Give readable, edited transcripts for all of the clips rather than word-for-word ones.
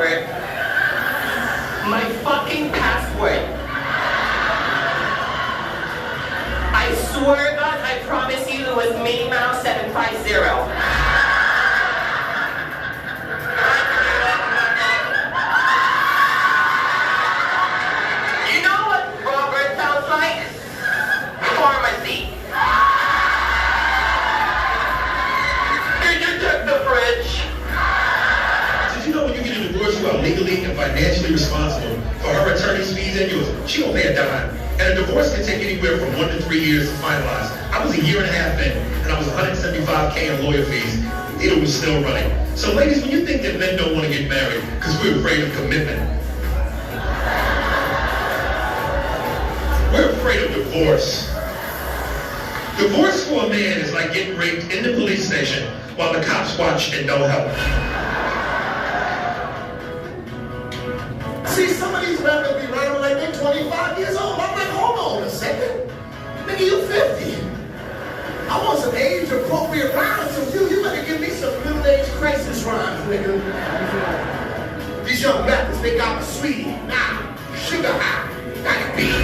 Robert. My fucking password. I swear God, I promise you it was Minnie Mouse 750. Legally and financially responsible for her attorney's fees and yours. She don't pay a dime. And a divorce can take anywhere from 1 to 3 years to finalize. I was a year and a half in, and I was $175K in lawyer fees. It was still running. So ladies, when you think that men don't want to get married because we're afraid of commitment, we're afraid of divorce. Divorce for a man is like getting raped in the police station while the cops watch and don't help. See, some of these men will be running like they're 25 years old. I'm like, hold on a second. Nigga, you 50. I want some age-appropriate rhymes from you. You better give me some middle-age crisis rhymes, nigga. These young rappers, they got a sweetie, nah, sugar high, like a bee.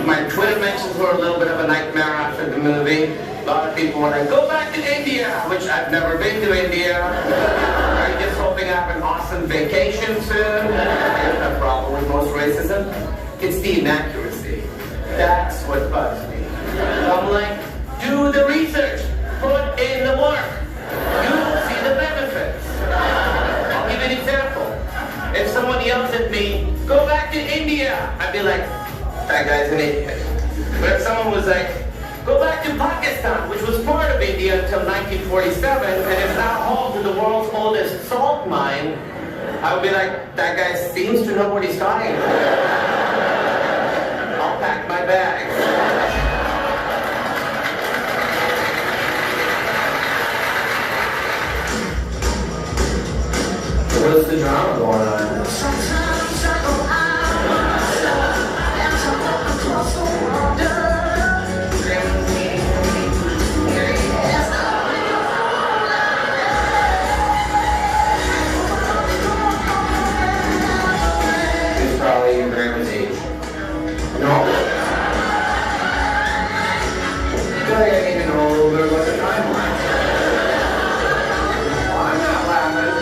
My Twitter mentions were a little bit of a nightmare after the movie. A lot of people want to go back to India, which I've never been to India. Are you just hoping I have an awesome vacation soon? Here's the problem with most racism. It's the inaccuracy. That's what bugs me. I'm like, do the research. Put in the work. You'll see the benefits. I'll give you an example. If someone yells at me, go back to India, I'd be like, that guy's an idiot. But if someone was like, go back to Pakistan, which was part of India until 1947, and is now home to the world's oldest salt mine, I would be like, that guy seems to know what he's talking about. I'll pack my bags. What's the drama going on? Probably your grandma's age. No. I feel like I need to know a little bit about the timeline. Well, I'm not laughing.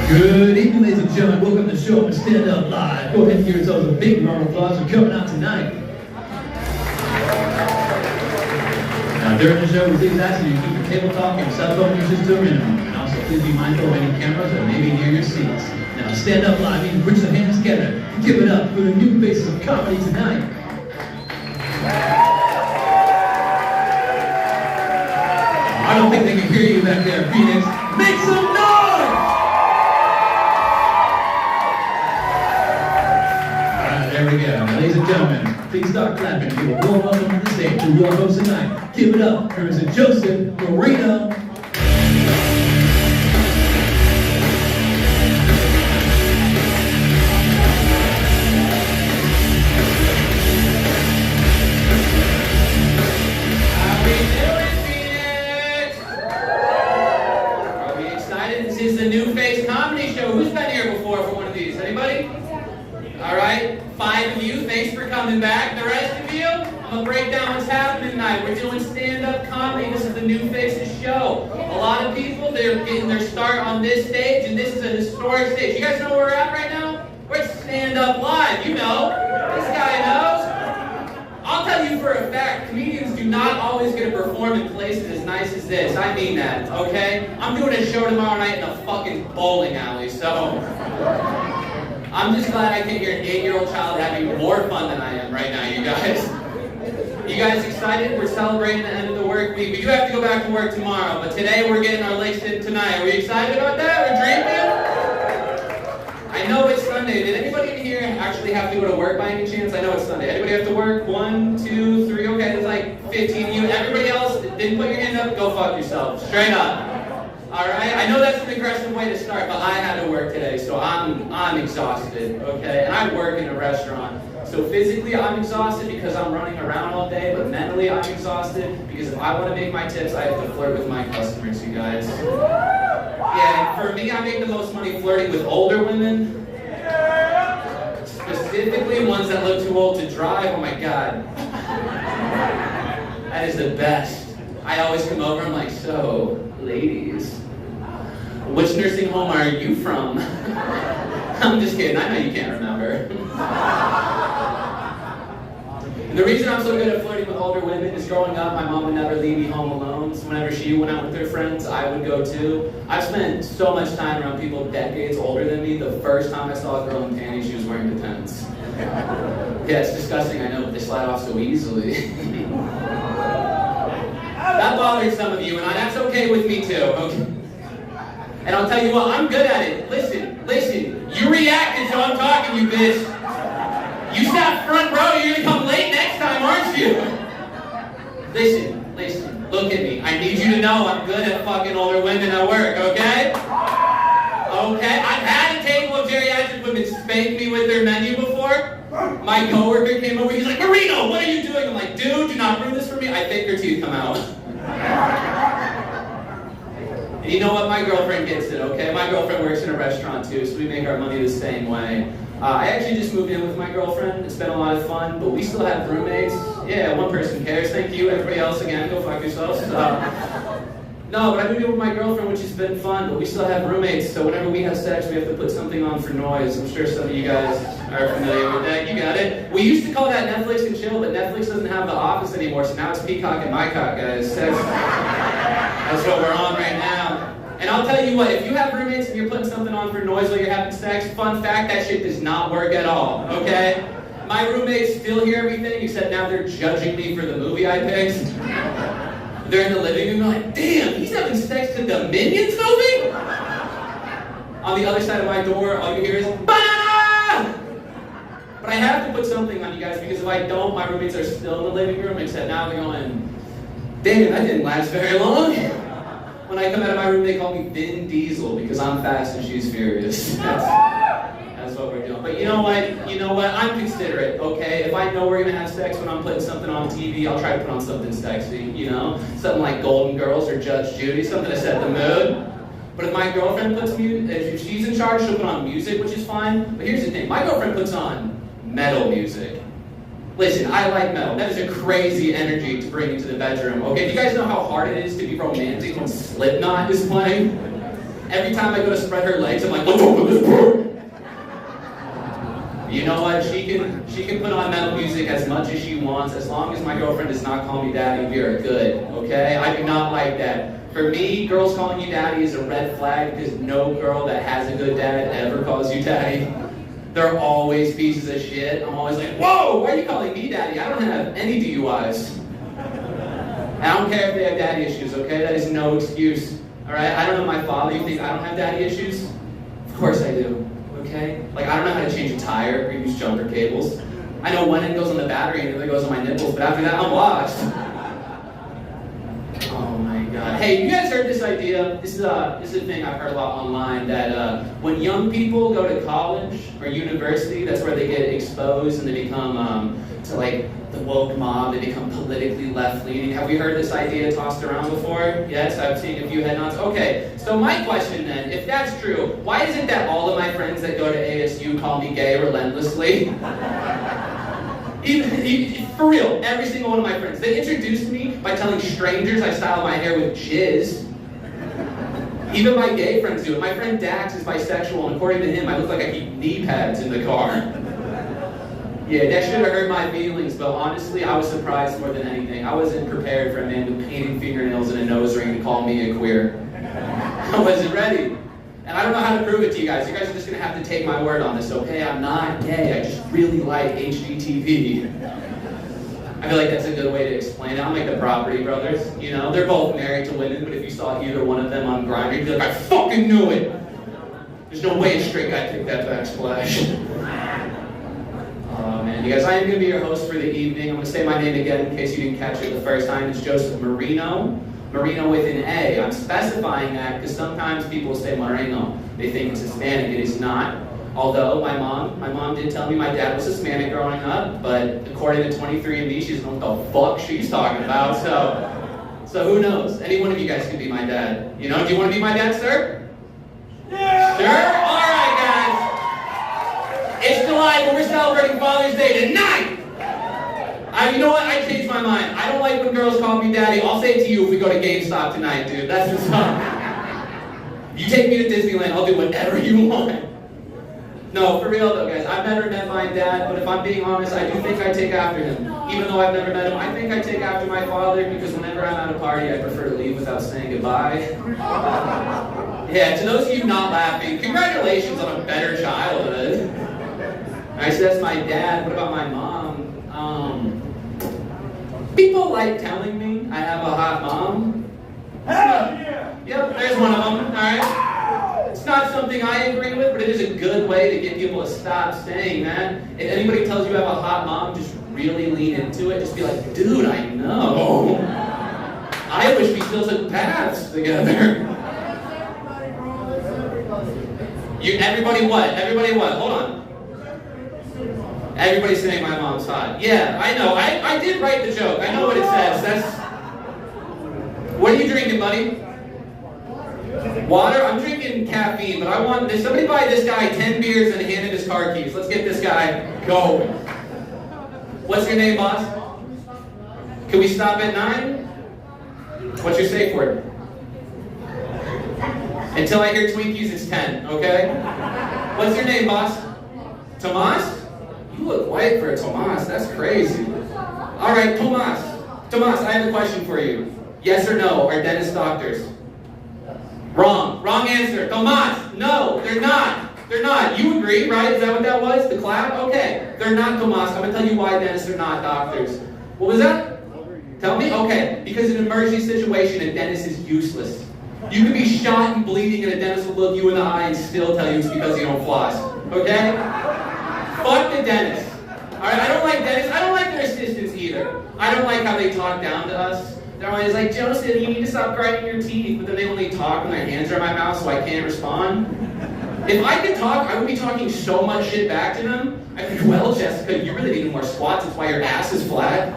Good evening, ladies and gentlemen. Welcome to the show. Stand Up Live. Go ahead and give yourselves a big round of applause for coming out tonight. During the show, we please ask you to keep your table talk and cell phone usage to a minimum. And also, please be mindful of any cameras that may be near your seats. Now, stand up live and put your hands together. Give it up for the new faces of comedy tonight. I don't think they can hear you back there, Phoenix. Make some noise! Alright, there we go. Ladies and gentlemen, please start clapping. Give a warm welcome to the stage to your host tonight. Give it up for Mr. Joseph Marino. Coming back. The rest of you, I'm going to break down what's happening tonight. We're doing stand-up comedy. This is the New Faces show. A lot of people, they're getting their start on this stage, and this is a historic stage. You guys know where we're at right now? We're at Stand Up Live. You know. This guy knows. I'll tell you for a fact, comedians do not always get to perform in places as nice as this. I mean that, okay? I'm doing a show tomorrow night in a fucking bowling alley, so... I'm just glad I can hear an 8-year-old child having more fun than I am right now, you guys. You guys excited? We're celebrating the end of the work week. We do have to go back to work tomorrow, but today we're getting our licks in tonight. Are we excited about that? We're drinking? I know it's Sunday. Did anybody in here actually have to go to work by any chance? I know it's Sunday. Anybody have to work? 1, 2, 3, okay, there's like 15 of you. Everybody else didn't put your hand up? Go fuck yourself. Straight up. Alright, I know that's an aggressive way to start, but I had to work today, so I'm exhausted, okay? And I work in a restaurant. So physically I'm exhausted because I'm running around all day, but mentally I'm exhausted because if I want to make my tips, I have to flirt with my customers, you guys. Yeah, for me, I make the most money flirting with older women. Specifically ones that look too old to drive, oh my god. That is the best. I always come over, I'm like, so, ladies, which nursing home are you from? I'm just kidding, I know you can't remember. And the reason I'm so good at flirting with older women is growing up, my mom would never leave me home alone, so whenever she went out with her friends, I would go too. I've spent so much time around people decades older than me. The first time I saw a girl in panties, she was wearing Depends. Yeah, it's disgusting, I know, but they slide off so easily. That bothers some of you, and that's okay with me too, okay? And I'll tell you what, I'm good at it. Listen, you reacted, so I'm talking, you bitch. You sat front row, you're gonna come late next time, aren't you? Listen, look at me. I need you to know I'm good at fucking older women at work, okay? Okay, I've had a table of geriatric women spank me with their menu before. My coworker came over, he's like, Marino, what are you doing? I'm like, dude, do not ruin this for me. I think her teeth come out. And you know what? My girlfriend gets it, okay? My girlfriend works in a restaurant too, so we make our money the same way. I actually just moved in with my girlfriend. It's been a lot of fun, but we still have roommates. Yeah, one person cares. Thank you. Everybody else, again, go fuck yourselves. No, but I've been here with my girlfriend, which has been fun, but we still have roommates, so whenever we have sex, we have to put something on for noise. I'm sure some of you guys are familiar with that. You got it. We used to call that Netflix and chill, but Netflix doesn't have The Office anymore, so now it's Peacock and My Cock, guys. That's what we're on right now. And I'll tell you what, if you have roommates and you're putting something on for noise while you're having sex, fun fact, that shit does not work at all, okay? My roommates still hear everything, except now they're judging me for the movie I picked. They're in the living room, they're like, damn, he's having sex to the Minions movie? On the other side of my door, all you hear is, bah! But I have to put something on you guys, because if I don't, my roommates are still in the living room, except now they're going, damn, that didn't last very long. When I come out of my room, they call me Vin Diesel, because I'm fast and she's furious. That's what we're doing. But you know what? I'm considerate, okay? If I know we're gonna have sex when I'm putting something on TV, I'll try to put on something sexy, you know? Something like Golden Girls or Judge Judy, something to set the mood. But if my girlfriend puts music, if she's in charge, she'll put on music, which is fine. But here's the thing, my girlfriend puts on metal music. Listen, I like metal. That is a crazy energy to bring into the bedroom, okay? Do you guys know how hard it is to be romantic when Slipknot is playing? Every time I go to spread her legs, I'm like, let's open this door. You know what? She can put on metal music as much as she wants, as long as my girlfriend does not call me daddy. We are good, okay? I do not like that. For me, girls calling you daddy is a red flag because no girl that has a good dad ever calls you daddy. They're always pieces of shit. I'm always like, whoa, why are you calling me daddy? I don't have any DUIs. I don't care if they have daddy issues, okay? That is no excuse, all right? I don't know my father. You think I don't have daddy issues? Of course I do, okay? Like, I don't know how to change a tire or use jumper cables. I know when it goes on the battery and it goes on my nipples, but after that, I'm lost. Oh my God. Hey, you guys heard this idea? This is a thing I've heard a lot online, that when young people go to college or university, that's where they get exposed and they become to like the woke mob, they become politically left-leaning. Have we heard this idea tossed around before? Yes, I've seen a few head nods. Okay, so my question then, if that's true, why is it that all of my friends that go to ASU call me gay relentlessly? Even, for real, every single one of my friends. They introduced me by telling strangers I style my hair with jizz. Even my gay friends do it. My friend Dax is bisexual, and according to him, I look like I keep knee pads in the car. Yeah, that should have hurt my feelings, but honestly, I was surprised more than anything. I wasn't prepared for a man with painted fingernails and a nose ring to call me a queer. I wasn't ready. And I don't know how to prove it to you guys. You guys are just going to have to take my word on this, okay? I'm not gay. I just really like HGTV. I feel like that's a good way to explain it. I'm like the Property Brothers, you know? They're both married to women, but if you saw either one of them on Grindr, you'd be like, I fucking knew it! There's no way a straight guy picked that backsplash. Oh, man. You guys, I am going to be your host for the evening. I'm going to say my name again in case you didn't catch it the first time. It's Joseph Marino. Marino with an A. I'm specifying that because sometimes people say Moreno. They think it's Hispanic. It is not. Although my mom did tell me my dad was Hispanic growing up, but according to 23andMe, she doesn't know what the fuck she's talking about. So who knows? Any one of you guys could be my dad. You know? Do you want to be my dad, sir? Yeah. Sure. All right, guys. It's July, but we're celebrating Father's Day tonight. You know what? I changed my mind. I don't like when girls call me daddy. I'll say it to you if we go to GameStop tonight, dude. That's what's up. You take me to Disneyland, I'll do whatever you want. No, for real though, guys. I've never met my dad, but if I'm being honest, I do think I take after him. Even though I've never met him, I think I take after my father because whenever I'm at a party, I prefer to leave without saying goodbye. Yeah, to those of you not laughing, congratulations on a better childhood. Alright, so that's my dad. What about my mom? People like telling me I have a hot mom. Hell yeah! Yep, there's one of them, alright? It's not something I agree with, but it is a good way to get people to stop saying that. If anybody tells you you have a hot mom, just really lean into it. Just be like, dude, I know. I wish we still took paths together. Everybody what? Everybody what? Hold on. Everybody's saying my mom's hot. Yeah, I know. I did write the joke. I know what it says. What are you drinking, buddy? Water? I'm drinking caffeine, but I want this. Somebody buy this guy 10 beers and hand him his car keys. Let's get this guy going. What's your name, boss? Can we stop at 9? What's your safe word? Until I hear Twinkies, it's 10, okay? What's your name, boss? Tomas? You look white for a Tomas. That's crazy. All right, Tomas. Tomas, I have a question for you. Yes or no, are dentists doctors? Wrong. Wrong answer. Tomas, no, they're not. They're not. You agree, right? Is that what that was? The clap? Okay. They're not, Tomas. I'm going to tell you why dentists are not doctors. What was that? Tell me? Okay. Because in an emergency situation, a dentist is useless. You can be shot and bleeding and a dentist will look you in the eye and still tell you it's because you don't floss. Okay? Fuck the dentist. Alright, I don't like dentists. I don't like their assistants either. I don't like how they talk down to us. They're always like, Joseph, you need to stop grinding your teeth. But then they only talk when their hands are in my mouth so I can't respond. If I could talk, I would be talking so much shit back to them. I'd be like, well, Jessica, you really need more squats. That's why your ass is flat.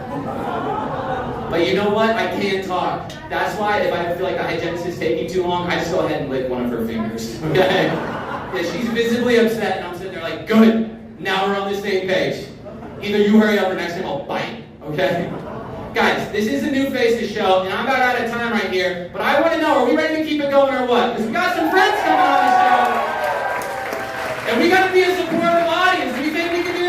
But you know what? I can't talk. That's why if I feel like the hygienist is taking too long, I just go ahead and lick one of her fingers. Okay? Yeah, she's visibly upset, and I'm sitting there like, good. Now we're on the same page. Either you hurry up or next time I'll bite. Okay? Guys, this is the New Faces show, and I'm about out of time right here. But I want to know, are we ready to keep it going or what? Because we got some friends coming on the show. And we got to be a supportive audience. Do you think we can do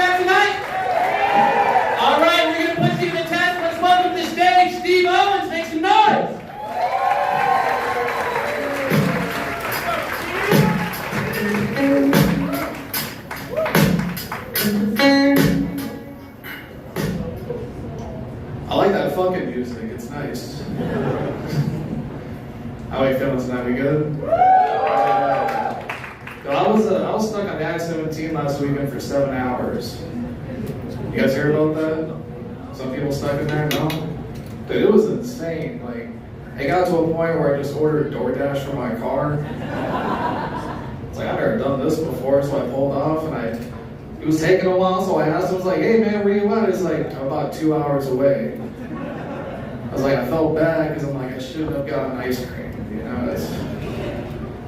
I like that fucking music. It's nice. How are you feeling tonight? We good? I was stuck on the I-17 last weekend for 7 hours. You guys hear about that? Some people stuck in there? No? Dude, it was insane. Like, it got to a point where I just ordered DoorDash for my car. It's like, I've never done this before, so I pulled off, and it was taking a while, so I asked him, I was like, hey man, where you at? He's like, about 2 hours away. I was like, I felt bad, because I'm like, I shouldn't have gotten ice cream. You know,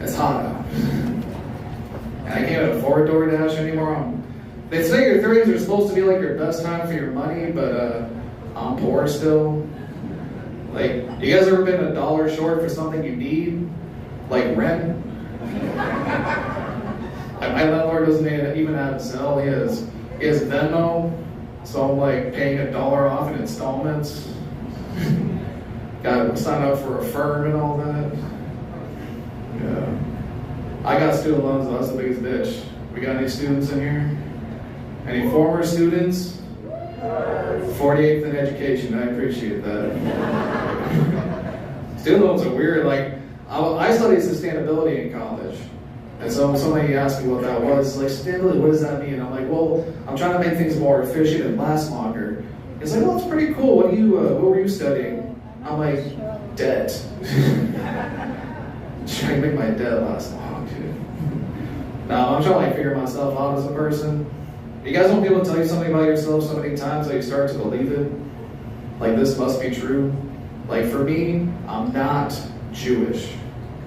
it's hot out. And I can't afford DoorDash anymore. They say your 30s are supposed to be like your best time for your money, but I'm poor still. Like, you guys ever been $1 short for something you need? Like rent? My landlord doesn't even have Zelle. He has Venmo, so I'm like paying $1 off in installments. Got to sign up for a firm and all that. Yeah. I got student loans, though. That's the biggest bitch. We got any students in here? Any former students? 48th in education. I appreciate that. Student loans are weird. Like, I studied sustainability in college. And so somebody asked me what that was. Like, sustainability, what does that mean? I'm like, well, I'm trying to make things more efficient and last longer. He's like, well, that's pretty cool. What were you studying? I'm like, debt. Trying to make my debt last long, dude. No, I'm trying to like figure myself out as a person. You guys want people to tell you something about yourself so many times that you start to believe it? Like, this must be true. Like, for me, I'm not Jewish,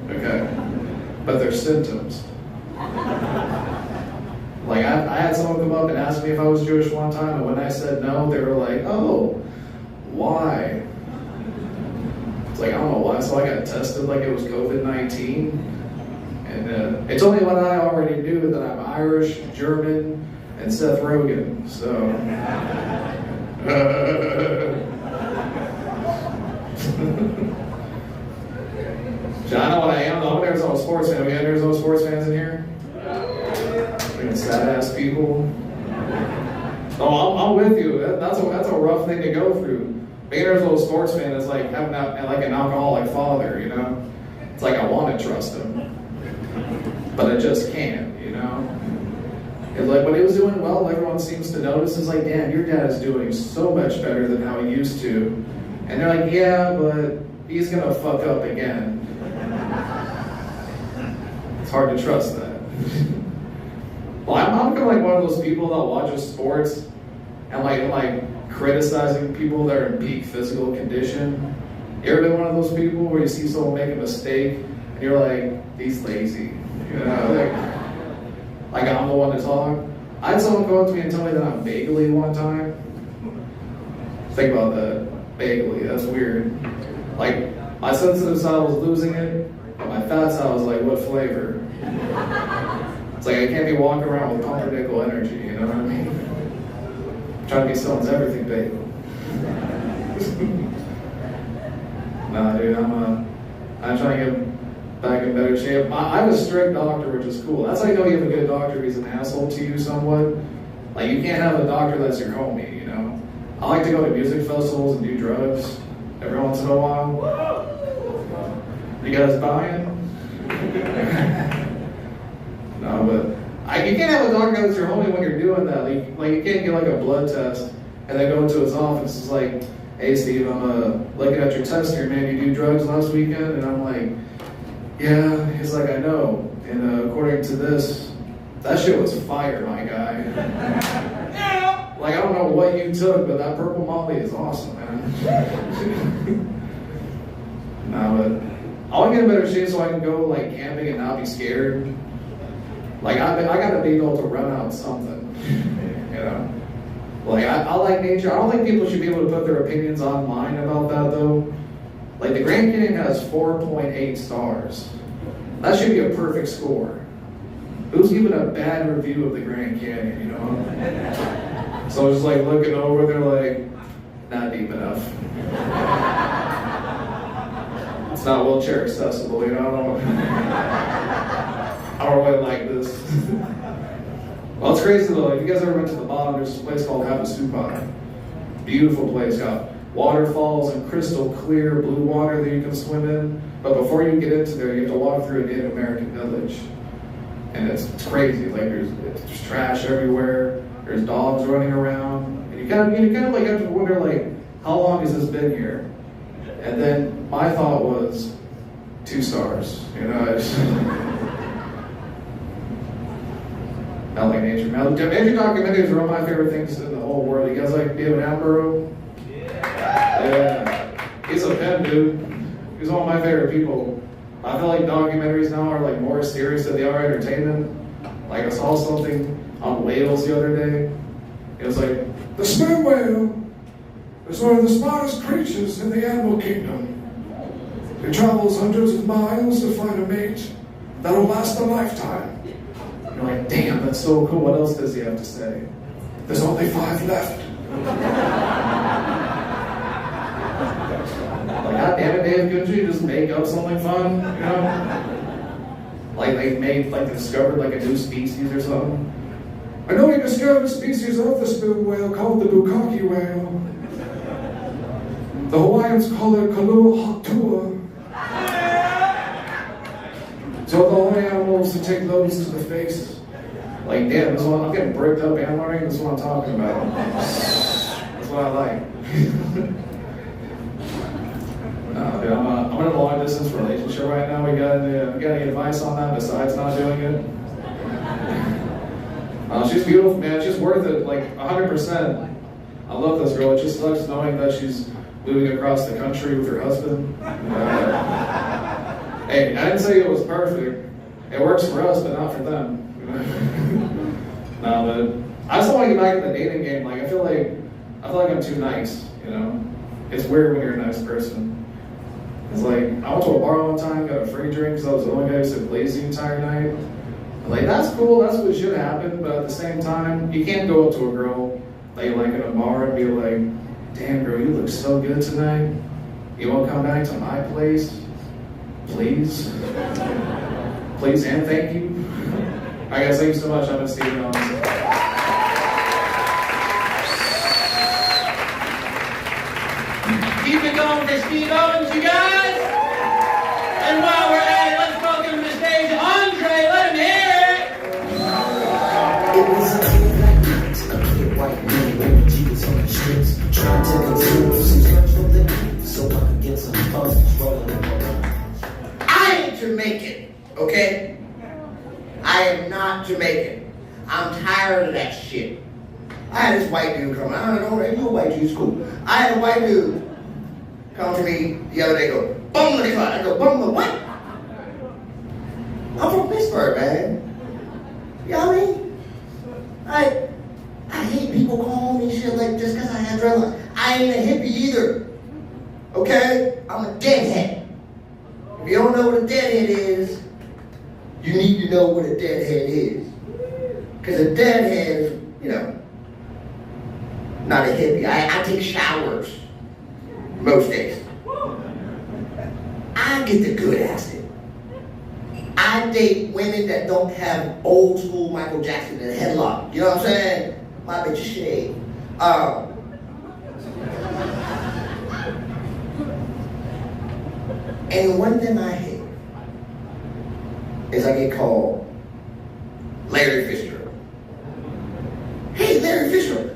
okay? But there's symptoms. Like, I had someone come up and ask me if I was Jewish one time, and when I said no, they were like, oh, why? It's like, I don't know why, so I got tested like it was COVID-19. And it told me what I already knew, that I'm Irish, German, and Seth Rogen, so. So I know what I am, though. I'm an Arizona sports fan. We got Arizona sports fans in here? Sad ass people. Oh, I'm with you. That's a rough thing to go through. Being an Arizona sports fan is like having like an alcoholic father, you know? It's like I want to trust him, but I just can't, you know? And like when he was doing well, everyone seems to notice. It's like, damn, your dad is doing so much better than how he used to. And they're like, yeah, but he's gonna fuck up again. It's hard to trust that. Well, I'm kind of like one of those people that watches sports and like criticizing people that are in peak physical condition. You ever been one of those people where you see someone make a mistake and you're like, he's lazy, you know? Like I'm the one to talk. I had someone come up to me and tell me that I'm bagely one time. Think about that, bagely. That's weird. Like my sensitive side was losing it, but my fat side was like, what flavor? It's like I can't be walking around with pumpernickel energy, you know what I mean? I'm trying to be someone's everything bagel. Nah, dude, I'm trying to get back in better shape. I have a strict doctor, which is cool. That's how you know you have a good doctor. He's an asshole to you somewhat. Like you can't have a doctor that's your homie, you know? I like to go to music festivals and do drugs every once in a while. You guys buying? No, but you can't have a doctor that's your homie when you're doing that. Like you can't get like a blood test and then go into his office. It's like, hey Steve, I'm looking at your test here, man. You do drugs last weekend? And I'm like, yeah. He's like, I know. And according to this, that shit was fire, my guy. Like I don't know what you took, but that purple Molly is awesome, man. Nah, but I want to get in better shape so I can go like camping and not be scared. Like I gotta be able to run out something, you know. Like I like nature. I don't think people should be able to put their opinions online about that though. Like the Grand Canyon has 4.8 stars. That should be a perfect score. Who's giving a bad review of the Grand Canyon, you know? So I was just like looking over, they're like, not deep enough. It's not wheelchair accessible, you know? I don't really like this. Well, it's crazy though. If you guys ever went to the bottom, there's this place called Havasupai. Beautiful place. Got waterfalls and crystal clear blue water that you can swim in. But before you get into there, you have to walk through a Native American village. And it's crazy. Like there's trash everywhere. There's dogs running around. And you kind of like have to wonder like, how long has this been here? And then my thought was 2 stars. You know, I like nature. Now, nature documentaries are one of my favorite things in the whole world. You guys like David Attenborough? Yeah. He's a pen dude. He's one of my favorite people. I feel like documentaries now are like more serious than they are entertainment. Like I saw something on whales the other day. It was like, the sperm whale is one of the smartest creatures in the animal kingdom. It travels hundreds of miles to find a mate that'll last a lifetime. You're like, damn, that's so cool. What else does he have to say? There's only 5 left. Like, God damn it, Dave, couldn't you just make up something fun, you know? Like they discovered like a new species or something. I know we discovered a species of the sperm whale called the bukkake whale. The Hawaiians call it Kalua Hatua. So the only animals to take loads to the face. Like, damn, this one, I'm getting bricked up and learning. This is what I'm talking about. That's what I like. Dude, I'm in a long distance relationship right now. We got any advice on that besides not doing it? She's beautiful, man. She's worth it, like 100%. I love this girl. It just sucks knowing that she's moving across the country with her husband. Hey, I didn't say it was perfect. It works for us, but not for them. No, but I just want to get back in the dating game. Like I feel like I'm too nice. You know, it's weird when you're a nice person. It's like I went to a bar one time, got a free drink because I was the only guy who said please the entire night. I'm like, that's cool. That's what should happen. But at the same time, you can't go up to a girl that you like in a bar and be like, damn girl, you look so good tonight. You want to come back to my place? Please? Please and thank you. All right, guys, thank you so much. I've been Steve Owens. Keep it going for Steve Owens, you guys. And while we're at it, let's welcome to the stage Andre. Let him hear it. It was a day like night, a clear white moon, when Jesus on the streets, trying to conceal some structural things, so I could get some funds rolling in my mind. I ain't Jamaican, okay? I am not Jamaican. I'm tired of that shit. I had this white dude come. I don't know, you a white dude's cool. I had a white dude come to me the other day, go, bum the clock. I go, bum the what? I'm from Pittsburgh, man. You know what I mean? I hate people calling me shit like just because I have dreadlocks. I ain't a hippie either. Okay? I'm a deadhead. If you don't know what a deadhead is, you need to know what a deadhead is. Because a deadhead is, you know, not a hippie. I take showers most days. I get the good acid. I date women that don't have old school Michael Jackson in a headlock. You know what I'm saying? My bitch is shade. And one thing I hate is I get called Larry Fitzgerald. Hey, Larry Fitzgerald.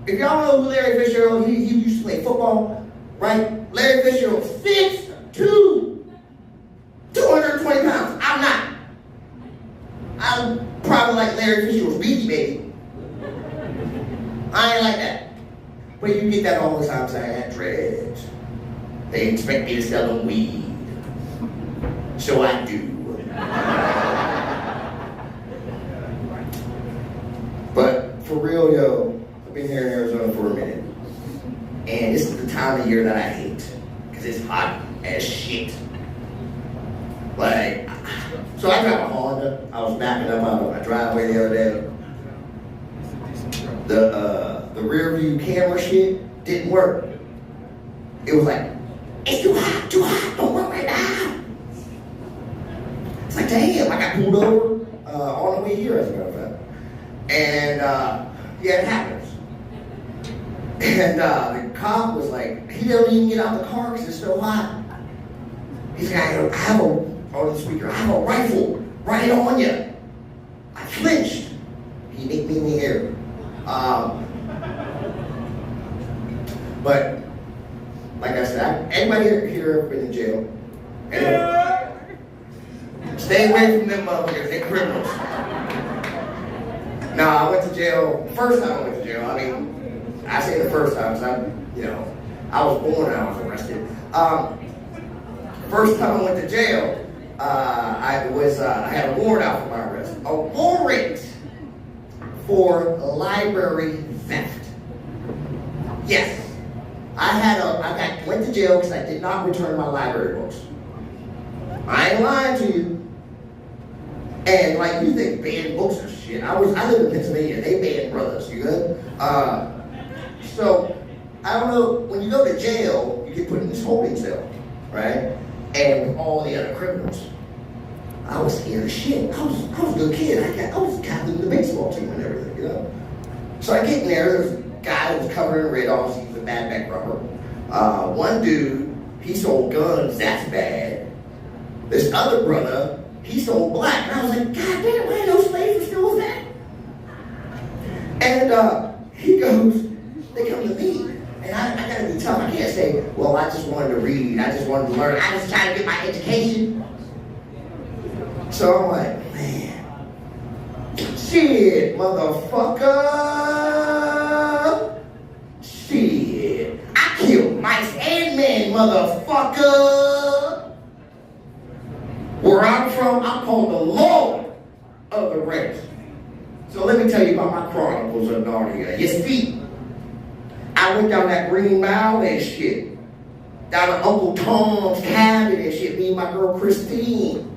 If y'all know who Larry Fitzgerald, he used to play football, right? Larry Fitzgerald, 6'2", 220 pounds. I'm not. I'm probably like Larry Fitzgerald's Beastie Baby. I ain't like that. But you get that all the time because I had dreads. They expect me to sell them weed. So I do. But for real, yo, I've been here in Arizona for a minute. And this is the time of year that I hate. Because it's hot as shit. Like, so I drive a Honda. I was backing up out of my driveway the other day. The rear view camera shit didn't work. It was like, it's too hot, don't work right now. It's like, damn, I got pulled over on the way here, as a matter of fact. And, yeah, it happens. And the cop was like, he don't even get out the car because it's so hot. He's like, I have on the speaker, I have a rifle right on you. I flinched. He nicked me in the air. But, like I said, everybody here have been in jail. And stay away from them motherfuckers, they're criminals. No, I went to jail, first time I went to jail, I mean, I say the first time because I was born and I was arrested. First time I went to jail, I had a warrant out for my arrest. A warrant for library theft. Yes. I went to jail because I did not return my library books. I ain't lying to you. And like you think banned books are shit. I live in Pennsylvania, they banned brothers, you good? So I don't know, when you go to jail, you get put in this holding cell, right? And with all the other criminals. I was scared as shit. I was a good kid. I was captain of the baseball team and everything, you know? So I get in there, there's a guy that was covered in red, obviously he was a bad back rubber. One dude, he sold guns, that's bad. This other brother, he sold black. And I was like, God damn, man, those slaves are still with that. And he goes, they come to me. And I gotta be tough. I can't say, well, I just wanted to read. I just wanted to learn. I just tried to get my education. So I'm like, man, shit, motherfucker. Shit. I killed mice and men, motherfucker. Where I'm from, I'm called the Lord of the Rest. So let me tell you about my chronicles of Narnia. You see, I went down that Green Mile and shit. Down to Uncle Tom's cabin and shit, me and my girl Christine.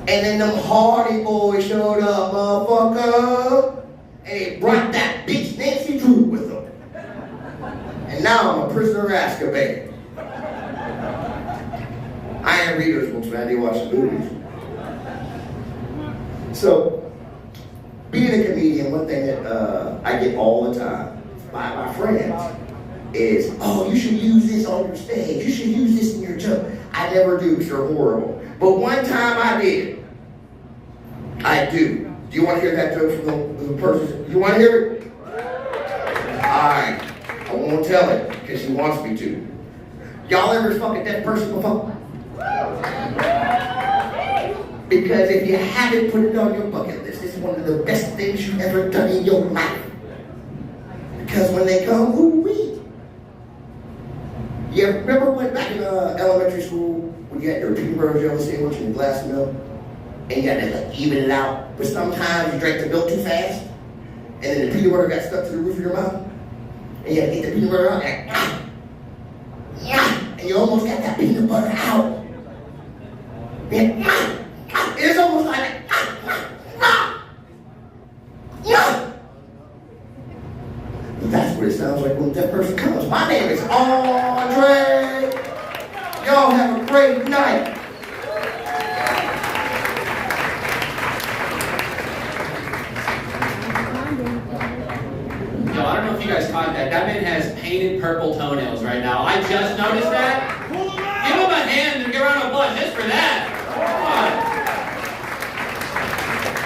And then them Hardy boys showed up, motherfucker. And they brought that bitch Nancy Drew with them. And now I'm a prisoner of Azkaban. I ain't read those books, man. I didn't watch the movies. So, being a comedian, one thing that I get all the time by my friends is, oh, you should use this on your stage. You should use this in your joke. I never do because you're horrible. But one time I did. I do. Do you want to hear that joke from the person? You want to hear it? Alright. I won't tell it because she wants me to. Y'all ever fuck a deaf person before? Because if you haven't put it on your bucket list, it's one of the best things you've ever done in your life. Because when they come, who-wee. You remember when back in elementary school, when you had your peanut butter jelly sandwich and a glass of milk, and you had to like even it out, but sometimes you drank the milk too fast, and then the peanut butter got stuck to the roof of your mouth, and you had to get the peanut butter out, and you almost got that peanut butter out. And it's almost like that's what it sounds like when that person comes. My name is Andre. Y'all have a great night. Yo, I don't know if you guys caught that. That man has painted purple toenails right now. I just noticed that. Give him a hand and give a round of applause just for that.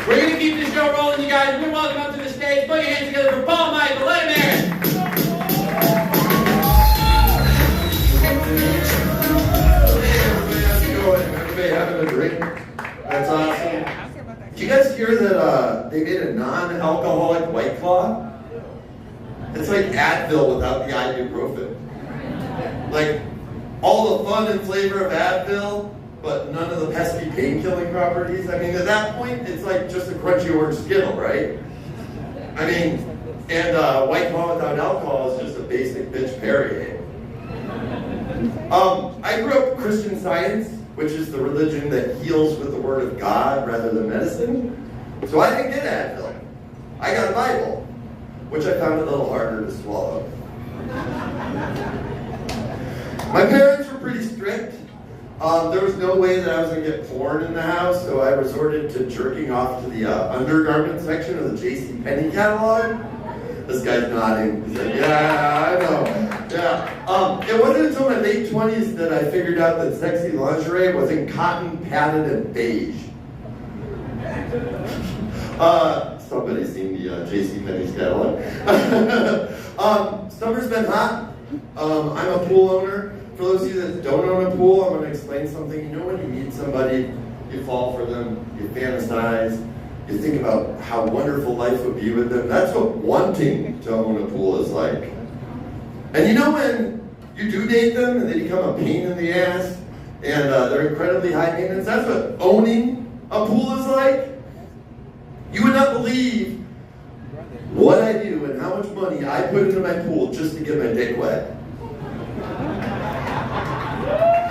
We're going to keep this show rolling, you guys. We're welcome up to the stage. Put your hands together for Paul Michael. Let him hear it. Everybody having a drink? That's awesome. Did you guys hear that they made a non-alcoholic White Claw? It's like Advil without the ibuprofen. Like, all the fun and flavor of Advil, but none of the pesky pain-killing properties. I mean, at that point, it's like just a crunchy orange Skittle, right? I mean, and White Claw without alcohol is just a basic bitch Perrier. I grew up Christian Science, which is the religion that heals with the word of God rather than medicine. So I didn't get Advil. I got a Bible, which I found a little harder to swallow. My parents were pretty strict. There was no way that I was going to get porn in the house, so I resorted to jerking off to the undergarment section of the JCPenney catalog. This guy's nodding. He's like, yeah, I know. Yeah. It wasn't until my late 20s that I figured out that sexy lingerie was in cotton, padded, and beige. Somebody seen the JCPenney's catalog. Summer's been hot. I'm a pool owner. For those of you that don't own a pool, I'm going to explain something. You know when you meet somebody, you fall for them, you fantasize, you think about how wonderful life would be with them. That's what wanting to own a pool is like. And you know when you do date them and they become a pain in the ass and they're incredibly high maintenance, that's what owning a pool is like. You would not believe what I do and how much money I put into my pool just to get my dick wet.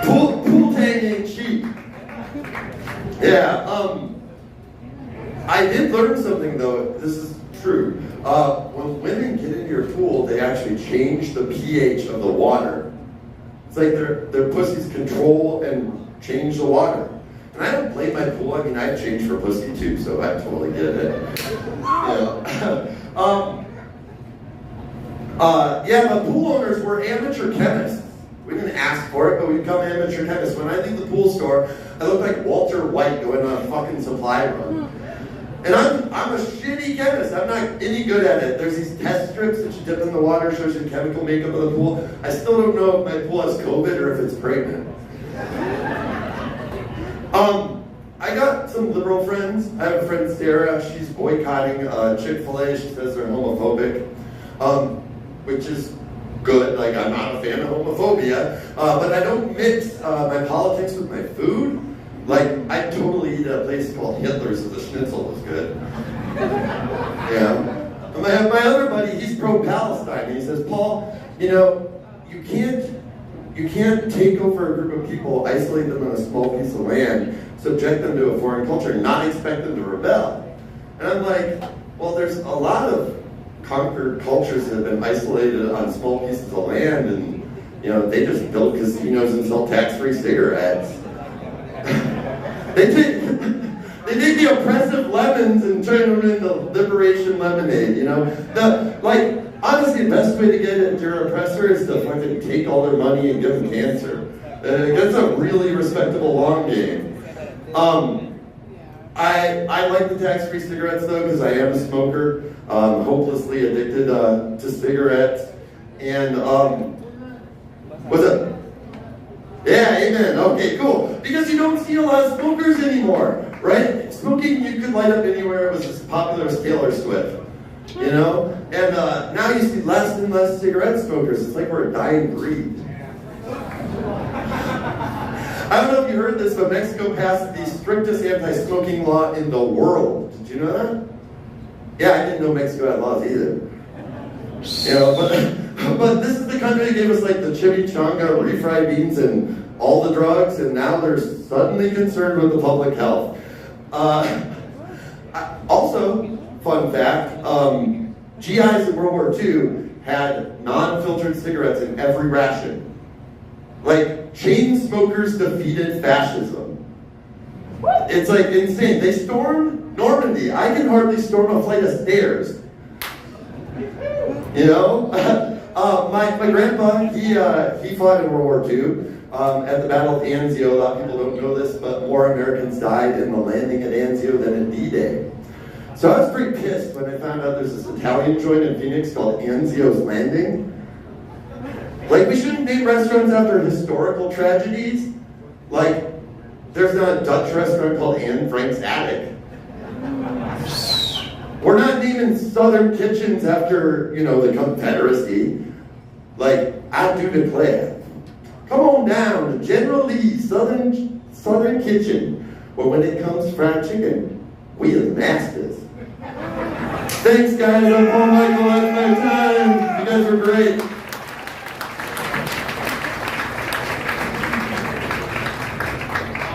Pool tank ain't cheap. Yeah, I did learn something though, this is true. When women get into your pool, they actually change the pH of the water. It's like their pussies control and change the water. And I don't blame my pool, I mean I've changed for pussy too, so I totally get it. Yeah, but pool owners were amateur chemists. We didn't ask for it, but we become amateur chemists. When I leave the pool store, I look like Walter White going on a fucking supply run. And I'm a shitty chemist. I'm not any good at it. There's these test strips that you dip in the water, shows you chemical makeup of the pool. I still don't know if my pool has COVID or if it's pregnant. I got some liberal friends. I have a friend, Sarah. She's boycotting Chick-fil-A. She says they're homophobic, which is good. Like, I'm not a fan of homophobia, but I don't mix my politics with my food. Like, I totally eat at a place called Hitler's if the schnitzel was good. Yeah. And my other buddy, he's pro-Palestine. And he says, Paul, you know, you can't take over a group of people, isolate them on a small piece of land, subject them to a foreign culture, and not expect them to rebel. And I'm like, well, there's a lot of conquered cultures that have been isolated on small pieces of land, and you know, they just build casinos and sell tax-free cigarettes. They take the oppressive lemons and turn them into liberation lemonade, you know? Honestly, the best way to get at your oppressor is to fucking take all their money and give them cancer. That's a really respectable long game. I like the tax-free cigarettes though, because I am a smoker, hopelessly addicted to cigarettes. And, what's up? Yeah, amen. Okay, cool. Because you don't see a lot of smokers anymore, right? Smoking, you could light up anywhere. It was as popular as Taylor Swift, you know? And now you see less and less cigarette smokers. It's like we're a dying breed. I don't know if you heard this, but Mexico passed the strictest anti-smoking law in the world. Did you know that? Yeah, I didn't know Mexico had laws either. You know, but this is the country that gave us like the chimichanga, refried beans, and all the drugs, and now they're suddenly concerned with the public health. Also, fun fact, GIs in World War II had non-filtered cigarettes in every ration. Like, chain smokers defeated fascism. It's like insane. They stormed Normandy. I can hardly storm a flight of stairs. You know? My grandpa, he fought in World War II at the Battle of Anzio. A lot of people don't know this, but more Americans died in the landing at Anzio than in D-Day. So I was pretty pissed when I found out there's this Italian joint in Phoenix called Anzio's Landing. Like, we shouldn't name restaurants after historical tragedies. Like, there's not a Dutch restaurant called Anne Frank's Attic. We're not naming Southern kitchens after, you know, the Confederacy. Like, I do declare. Come on down to General Lee's Southern Kitchen, where when it comes to fried chicken, we are the masters. Thanks, guys. I'm Paul Michael. That's my time. You guys were great.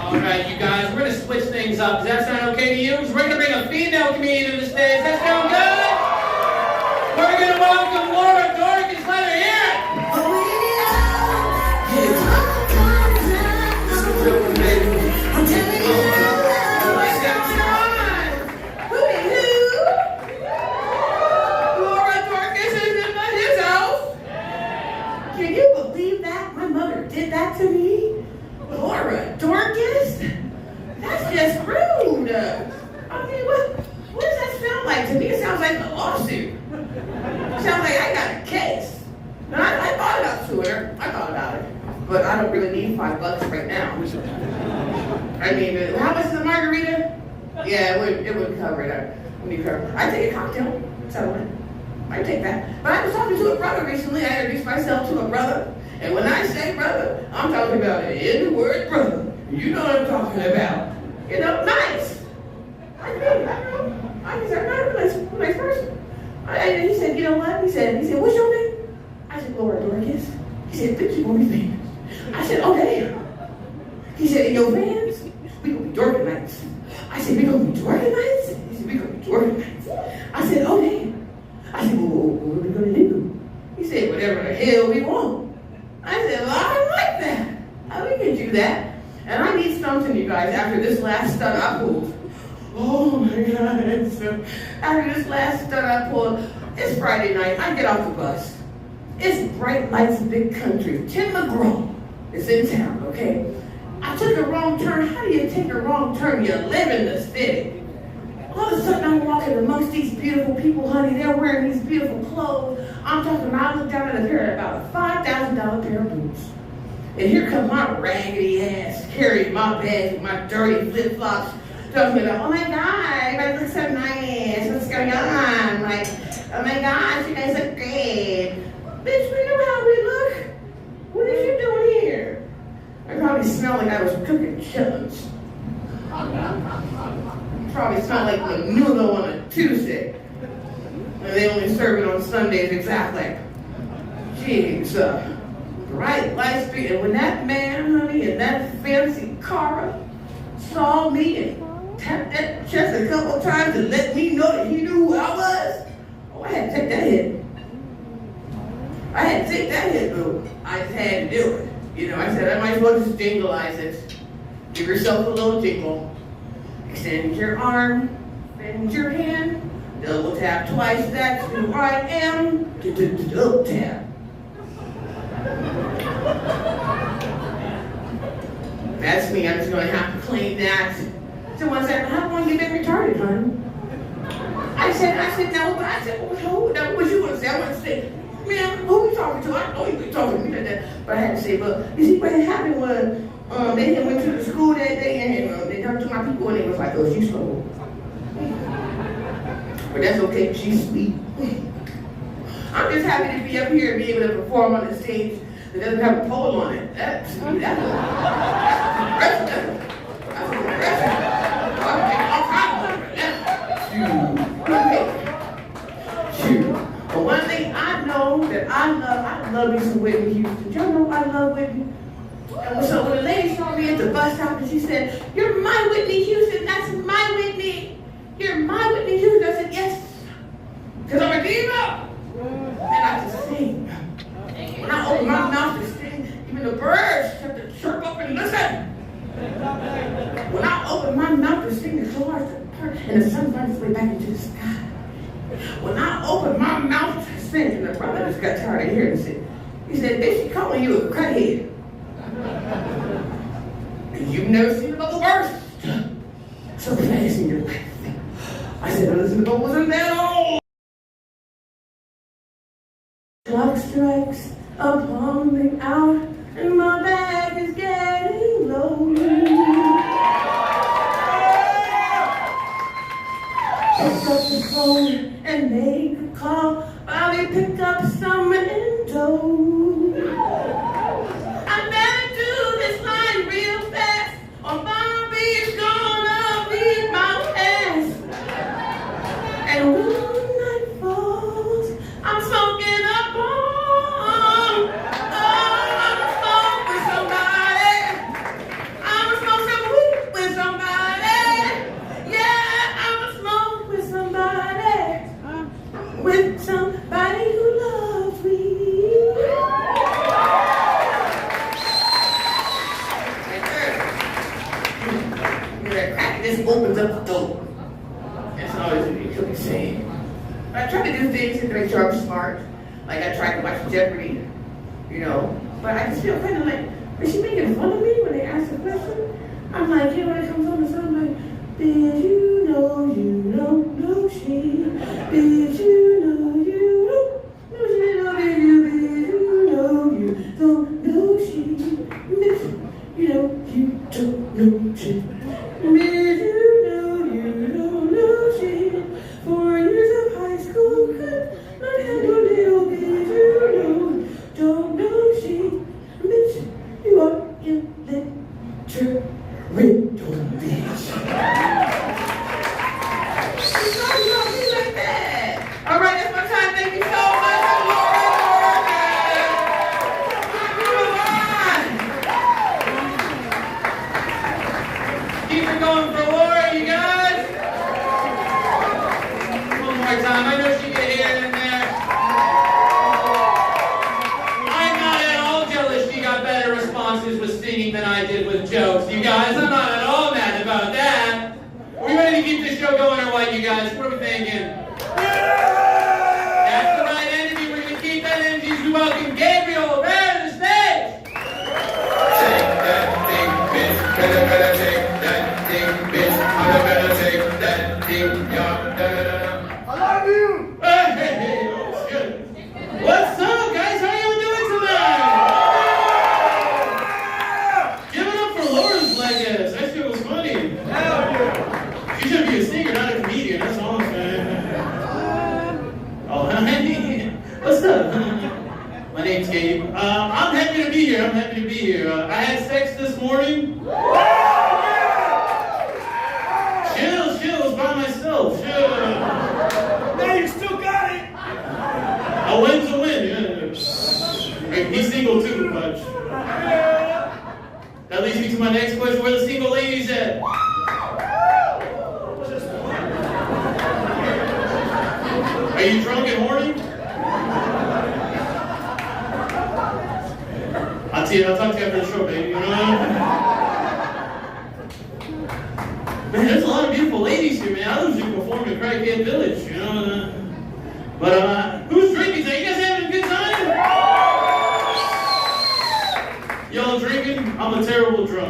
All right, you guys, we're going to switch things up. Does that sound okay to you? We're going to bring a female comedian to the stage. Does that sound good? We're going to welcome Laura Dorkins. Let her hear it. Laura Dorkins. Can you believe that? My mother did that to me? Laura Dorcas? That's just rude. I mean, what does that sound like? To me, it sounds like a lawsuit. It sounds like I got a case. And I thought about suing her. I thought about it. But I don't really need $5 right now. I mean, how much is the margarita? Yeah, it would cover it. I take a cocktail settlement. I take that. But I was talking to a brother recently. I introduced myself to a brother. And when I say brother, I'm talking about it in the word brother. You know what I'm talking about. You know, nice. I don't know. I'm not a nice person. And he said, you know what? He said, what's your name? I said, Laura Dorcas. He said, bitch, you gonna be famous. I said, oh damn. He said, in your vans, we gonna be dorking nights. I said, we gonna be dorking nights? He said, we gonna be dorking nights. I said, oh damn. I said, well, what are we gonna do? He said, whatever the hell we want. I said, well, I like that. We can do that. And I need something, you guys, after this last stunt I pulled. Oh my God. After this last stunt I pulled, it's Friday night. I get off the bus. It's Bright Lights Big Country. Tim McGraw is in town, okay? I took a wrong turn. How do you take a wrong turn? You live in the city. All of a sudden, I'm walking amongst these beautiful people, honey. They're wearing these beautiful clothes. I'm talking about, I look down at a pair of about a $5,000 pair of boots. And here comes my raggedy ass, carrying my bag with my dirty flip-flops. Talking about, oh my God, everybody looks so nice. What's going on? Like, oh my gosh, you guys look great. Bitch, we know how we look. What is you doing here? I probably smell like I was cooking chitlins. Probably smell like menudo on a Tuesday. And they only serve it on Sundays exactly. Jeez, Bright Lights Street. And when that man, honey, in that fancy car saw me and tapped that chest a couple times to let me know that he knew who I was, oh, I had to take that hit. I had to take that hit, boo. I just had to do it. You know, I said I might as well just jingleize it. Give yourself a little jingle. Extend your arm, bend your hand, double tap twice, that's who I am. Double tap. That's me, I'm just gonna have to claim that. Someone said, how long you been retarded, honey? I said, no, but I said, well, no, what you gonna say? I want to say, man, who you talking to? I know you been talking to me like that. But I had to say, but you see what happened was, they went to the school that day and they talked to my people and they was like, oh, she's slow. But that's okay, she's sweet. I'm just happy to be up here and be able to perform on the stage that doesn't have a pole on it. That's impressive. That's impressive. I'm taking all kinds of that. Shoot. But one thing I know that I love me some Whitney Houston. Y'all know I love Whitney. And so when the lady saw me at the bus stop and she said, you're my Whitney Houston, that's my Whitney. You're my Whitney Houston. I said, yes. Because I'm a diva. And I just sing. When I open my mouth to sing, even the birds have to chirp up and listen. When I open my mouth to sing, the clouds and the sun finds its way back into the sky. When I open my mouth to sing, and the brother just got tired of hearing it. He said, bitch, she calling you a cuthead. And you've never seen about the worst. So fast in your life. I said, listen, but wasn't that all? Clock strikes upon the hour, and my back is getting low. Pick up the phone and make a call. Bobby picked up some endo. I better do this line real fast, or Bobby's gonna beat my ass. And when night falls, I'm smoking a bomb. I'm gonna smoke with somebody. I'm gonna smoke some weed with somebody. Yeah, I'm gonna smoke with somebody. With somebody who loves me. This opens up the door. That's always what you could be saying. I try to do things to make sure I'm smart. Like I try to watch Jeopardy. you know. But I just feel kind of like, is she making fun of me when they ask the question? I'm like, when it comes on the song, I'm like, did you know you don't know she? Did you know you don't know she? Did you know you don't know she? You know you don't know she. Did you know you don't know she? 4 years of high school could not handle little. Did you know don't know she? Bitch, you are illiterate, don't bitch. All right, that's my time. Thank you so much. Keep it going for Laura, you guys. One more time. I know she can hear it in there. I'm not at all jealous she got better responses with singing than I did with jokes. You guys, I'm not at all mad about that. Are we ready to keep this show going or what, you guys? What are we thinking? That's the right energy. We're going to keep that energy as we welcome Gabriel around the stage. Take that thing, bitch. Better take that thing, bitch. Better take that thing, y'all. I love you. Hey, oh shit. What's up, guys? How you doing tonight? Give it up for Laura's leg ass. That shit was funny. She should be a singer, not a comedian. That's all I'm saying. Oh, hey. What's up? My name's Gabe. I'm happy to be here. I had sex this morning. Chill. It was by myself. Chill. Now you still got it. A win's a win, yeah. He's single too, but that leads me to my next question. Where the single ladies at? Are you drunk and horny? I'll talk to you after the show, baby. You know? Man, there's a lot of beautiful ladies here, man. I usually perform in Crackhead Village, you know? But who's drinking today? You guys having a good time? Y'all drinking? I'm a terrible drunk.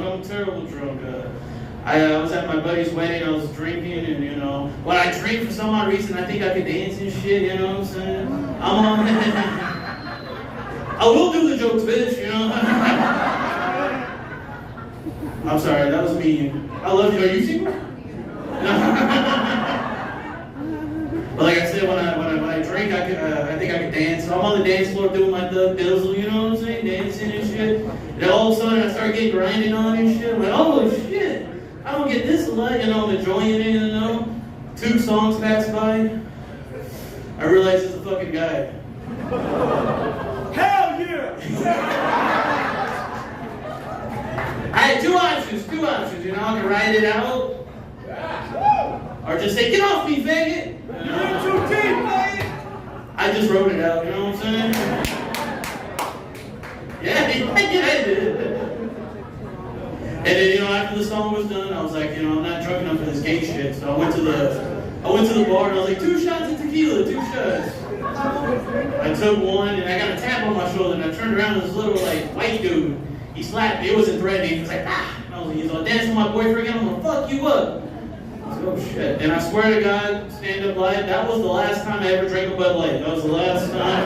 I was at my buddy's wedding. I was drinking, and you know, when I drink for some odd reason, I think I could dance and shit. You know what I'm saying? I will do the jokes, bitch. You know. I'm sorry, that was mean. I love you. Are you single? But like I said, when I drink, I think I can dance. So I'm on the dance floor doing my Doug Dizzle, you know what I'm saying, dancing and shit. And then all of a sudden I start getting grinding on and shit. I'm like, oh shit, I don't get this a lot, you know. I'm enjoying it, you know. 2 songs pass by. I realize it's a fucking guy. Hell yeah. I had two options, you know. I can ride it out, or just say, get off me, faggot. You're too deep, man. I just wrote it out, you know what I'm saying? Yeah, I did. And then, you know, after the song was done, I was like, you know, I'm not drunk enough for this gay shit. So I went to the bar and I was like, 2 shots of tequila, 2 shots. I took one and I got a tap on my shoulder and I turned around and this little like white dude, he slapped me. It wasn't threatening. He was like, ah. I was like, he's all dancing with my boyfriend again. I'm gonna fuck you up. I said, oh shit. And I swear to God, stand up live, that was the last time I ever drank a Bud Light. That was the last time.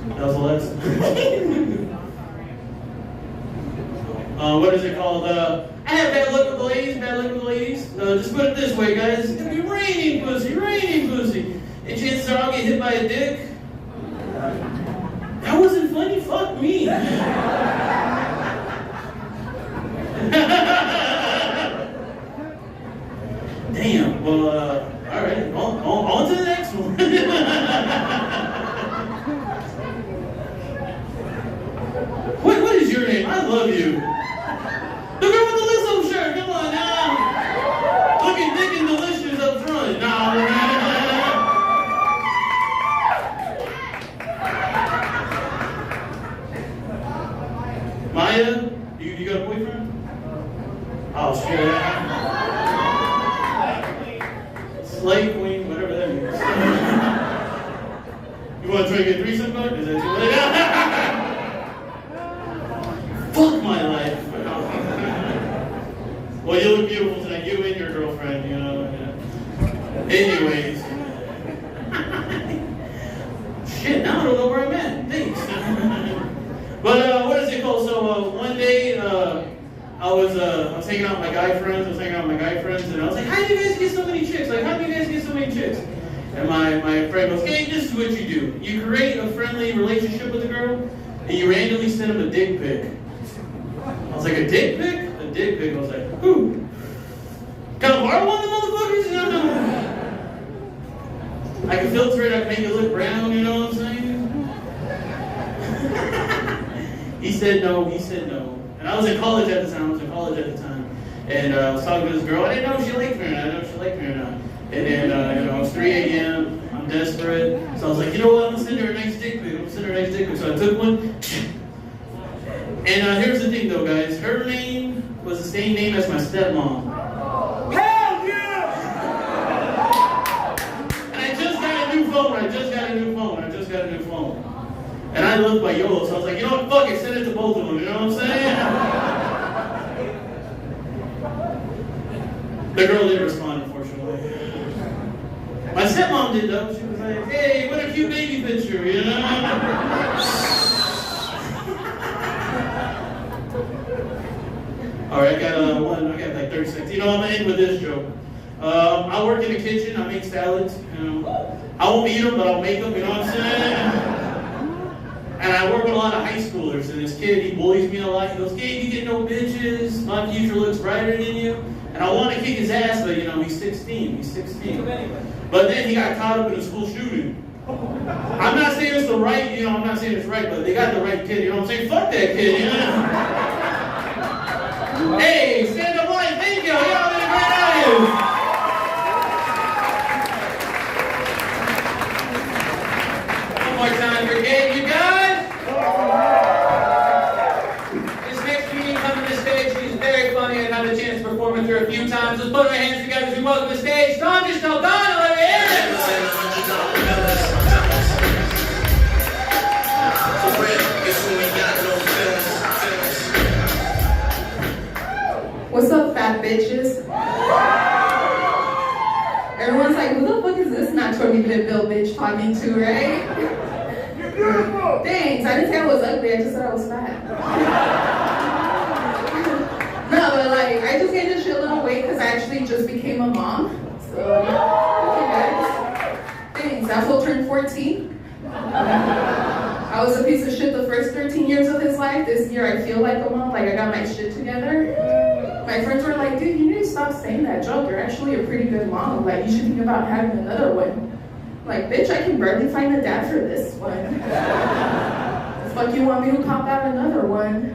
That was the last time. What is it called? I had bad luck with the ladies, just put it this way, guys. It's gonna be raining pussy. And chances are I'll get hit by a dick. That wasn't funny, fuck me. Damn, well, alright, on to the next one. What is your name? I love you. The girl with the Lizzo shirt, come on now. Looking thick and delicious up front. Maya, you got a boyfriend? Oh shit. Slay queen, whatever that means. You want to try to get threesome bug? Is that too late? Fuck my life. Well, you look beautiful tonight. You and your girlfriend, you know. Anyways. Shit, now I don't know where I'm at. Thanks. But what is it called? So one day I was hanging out with my guy friends. And I was like, how do you guys get so many chicks? Like, how do you guys get so many chicks? And my friend goes, hey, this is what you do. You create a friendly relationship with a girl, and you randomly send them a dick pic. I was like, a dick pic? A dick pic. I was like, who? Can I borrow one of the motherfuckers? No. I can filter it, I can make it look brown, you know what I'm saying? He said no. And I was in college at the time. And I was talking to this girl. I didn't know if she liked me or not. And then, it's 3 a.m. I'm desperate. So I was like, you know what? I'm going to send her a nice dick pic. So I took one. And here's the thing, though, guys. Her name was the same name as my stepmom. Hell yeah! And I just got a new phone. And I lived by YOLO, so I was like, you know what? Fuck it. Send it to both of them. You know what I'm saying? The girl didn't respond, unfortunately. My stepmom did, though. She was like, hey, what a cute baby picture, you know? Alright, I got like 30 seconds. You know, I'm gonna end with this joke. I work in the kitchen, I make salads. I won't eat them, but I'll make them, you know what I'm saying? And I work with a lot of high schoolers, and this kid, he bullies me a lot. He goes, hey, you get no bitches, my future looks brighter than you. And I want to kick his ass, but he's 16. But then he got caught up in a school shooting. I'm not saying it's the right, I'm not saying it's right, but they got the right kid, you know what I'm saying? Fuck that kid, you know? Hey, stand up line, thank you, y'all did a great audience. One more time for Gabe, you guys. This next comedian coming to the stage, she's very funny. I've had the chance to perform with her a few times. Let's put our hands together as we welcome to the stage, Sandra Saldana, let me hear it. What's up, fat bitches? Everyone's like, who the fuck is this naturally built bitch talking to, right? You're beautiful! Thanks, I didn't say I was ugly, I just said I was fat. No, but like, I just gained a shit little weight because I actually just became a mom. So, okay guys. Thanks, Apple turned 14. I was a piece of shit the first 13 years of his life. This year I feel like a mom, like I got my shit together. My friends were like, dude, you need to stop saying that joke. You're actually a pretty good mom. Like, you should think about having another one. Like, bitch, I can barely find a dad for this one. The fuck you want me to pop out another one?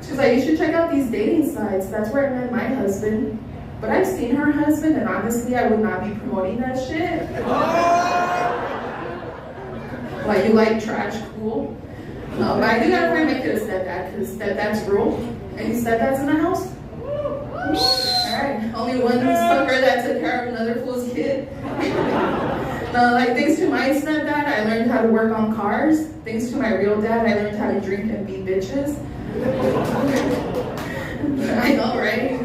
She's like, you should check out these dating sites. That's where I met my husband. But I've seen her husband, and honestly, I would not be promoting that shit. Like, you like trash, cool? No, but I do gotta find my kid a stepdad, because stepdads rule. Any stepdads in the house? Alright, only one sucker that took care of another fool's kid. Like, thanks to my stepdad, I learned how to work on cars. Thanks to my real dad, I learned how to drink and beat bitches. I know, right?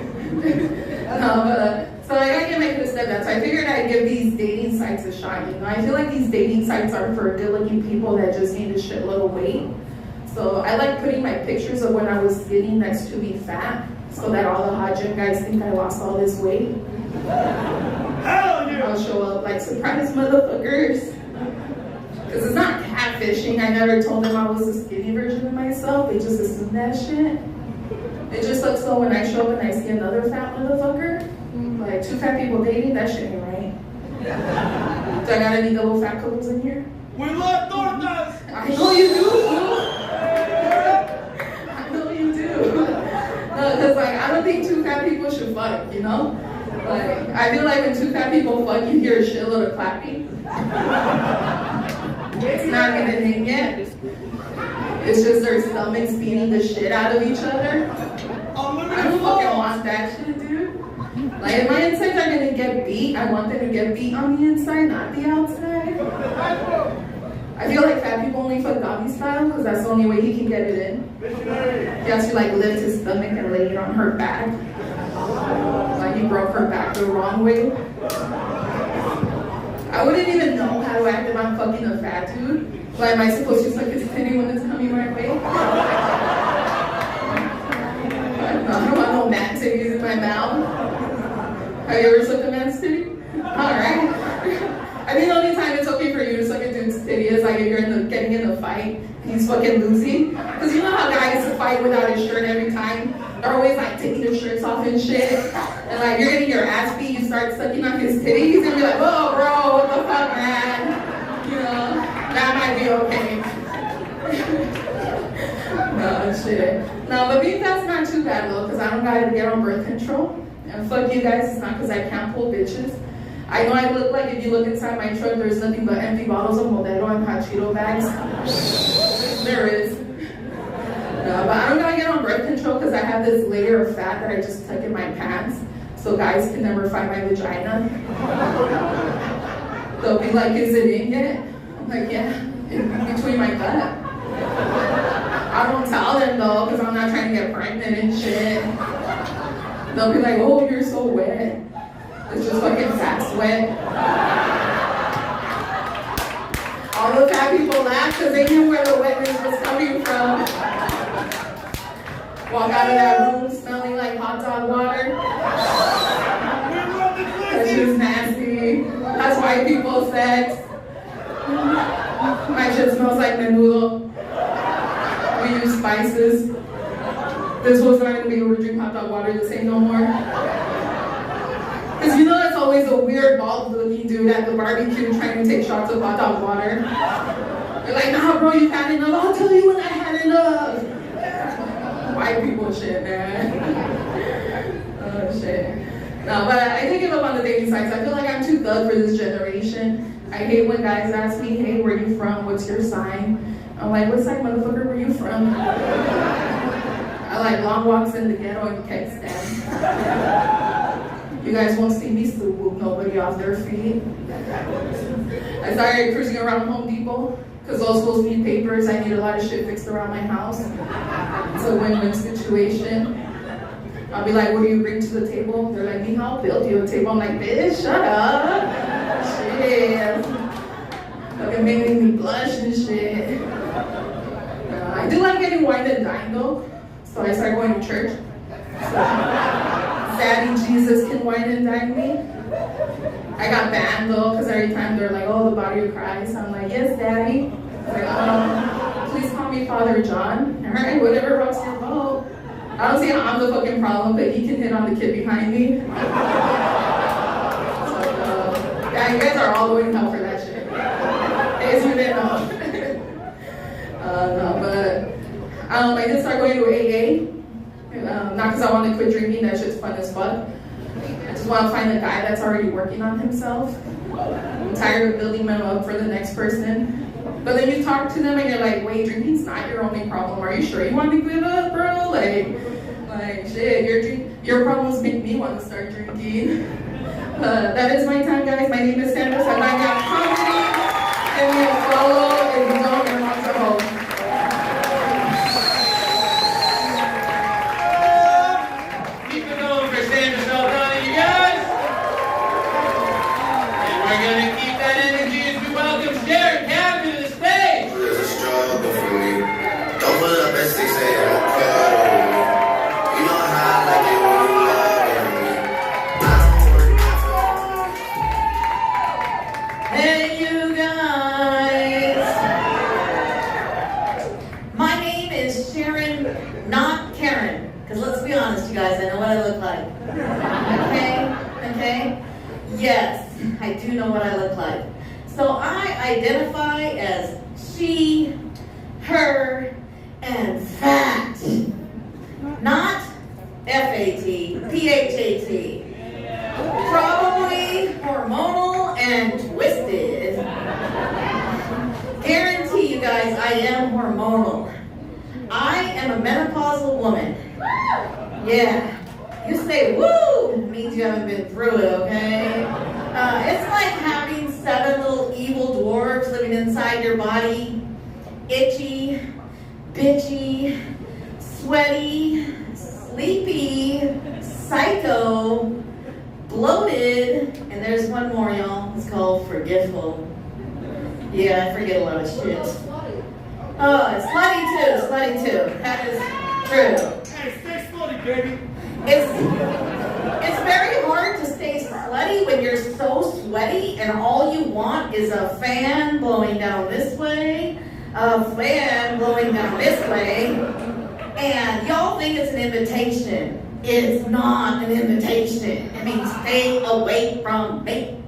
So I gotta get my kid a stepdad. So I figured I'd give these dating sites a shot. You know, I feel like these dating sites are for good-looking people that just gained a shitload of weight. So I like putting my pictures of when I was skinny next to me fat, so that all the hot gym guys think I lost all this weight. Hell yeah! I'll show up like, surprise motherfuckers. Because it's not catfishing. I never told them I was a skinny version of myself. They just assumed that shit. It just looks so when I show up and I see another fat motherfucker, like 2 fat people dating, that shit ain't right. Do I got any double fat couples in here? We love tortas! I know you do, fool. I know you do. No, because like, I don't think 2 fat people should fuck, you know? Like, I feel like when 2 fat people fuck, you hear a shitload of clapping. It's not gonna hang yet. It's just their stomachs beating the shit out of each other. I don't fucking want that shit, dude. Like, if my insides are gonna get beat, I want them to get beat on the inside, not the outside. I fat people only fuck doggy style because that's the only way he can get it in. He has to like lift his stomach and lay it on her back. Like he broke her back the wrong way. I wouldn't even know how to act if I'm fucking a fat dude. Like, am I supposed to suck his titty when it's coming my way? I don't want no man titties in my mouth. Have you ever sucked a man's titty? Alright. I think the only time it's okay for you to suck a dude's titty is like if you're getting in a fight and he's fucking losing. Because you know how guys fight without his shirt every time? They're always like taking their shirts off and shit. And like you're getting your ass beat, you start sucking on his titty, he's gonna be like, whoa bro, what the fuck, man? You know, that might be okay. No, shit. No, but being fat's not too bad though, because I don't gotta get on birth control. And fuck you guys, it's not because I can't pull bitches. I know I look like, if you look inside my truck, there's nothing but empty bottles of Modelo and hot Cheeto bags. There is. No, but I don't gotta get on birth control because I have this layer of fat that I just tuck in my pants so guys can never find my vagina. They'll be like, is it in yet? I'm like, yeah, in between my butt. I don't tell them though because I'm not trying to get pregnant and shit. They'll be like, oh, you're so wet. It's just fucking fat sweat. All the fat people laugh because they knew where the wetness was coming from. Walk out of that room smelling like hot dog water. That's just nasty. That's white people sex. My shit smells like menudo. We use spices. This was not gonna be able to drink hot dog water the same no more. Because you know that's always a weird bald looking dude at the barbecue trying to take shots of hot dog water. They're like, nah bro, you've had enough. I'll tell you when I had enough. White people shit, man. Oh shit. No, but I did give up on the dating sites. I feel like I'm too thug for this generation. I hate when guys ask me, hey, where you from? What's your sign? I'm like, what side motherfucker were you from? I like long walks in the ghetto and can't stand. You guys won't see me still whoop nobody off their feet. I started cruising around Home Depot because those schools need papers. I need a lot of shit fixed around my house. It's a win-win situation. I'll be like, what do you bring to the table? They're like, Mija, I'll build you a table. I'm like, bitch, shut up. Shit. Fucking making me blush and shit. I do like getting wine and dine though. So I started going to church. Daddy Jesus can wine and dine me. I got banned though, because every time they're like, oh, the body of Christ. I'm like, yes, Daddy. Like, please call me Father John. All right, whatever rocks your boat. I don't see how I'm the fucking problem, but he can hit on the kid behind me. So, yeah, you guys are all going to hell for that shit. As you didn't know. No, but I did start going to AA. Not because I want to quit drinking, that shit's fun as fuck. I just want to find a guy that's already working on himself. I'm tired of building them up for the next person. But then you talk to them and you're like, wait, drinking's not your only problem. Are you sure you want to give up, bro? Like shit, your problems make me want to start drinking. That is my time, guys. My name is Sandra. I got comedy. Give me a follow if you don't, you're not to hold. Keep it going for Sandra Saldana, you guys. And we're gonna keep that energy as we welcome Jared Cav to the stage. It's a struggle for me. Don't pull up at 6 a.m. and cut on me. You know how I like it when you love me. I don't work now. Hey, you guys. My name is Sharon, not Karen. Because let's be honest, you guys, I know what I look like. Okay? Yes, I do know what I look like. So I identify as she, her, and fat. Not F-A-T, P-H-A-T. Probably hormonal and twisted. Guarantee you guys, I am hormonal. I am a menopausal woman. Yeah. You say woo, it means you haven't been through it, okay? It's like having 7 little evil dwarves living inside your body. itchy, bitchy, sweaty, sleepy, psycho, bloated, and there's one more, y'all. It's called forgetful. Yeah, I forget a lot of shit. Oh, and slutty too. That is true. Hey, stay slutty, baby. It's very hard to stay slutty when you're so sweaty and all you want is a fan blowing down this way, a fan blowing down this way, and y'all think it's an invitation. It's not an invitation. It means stay away from me.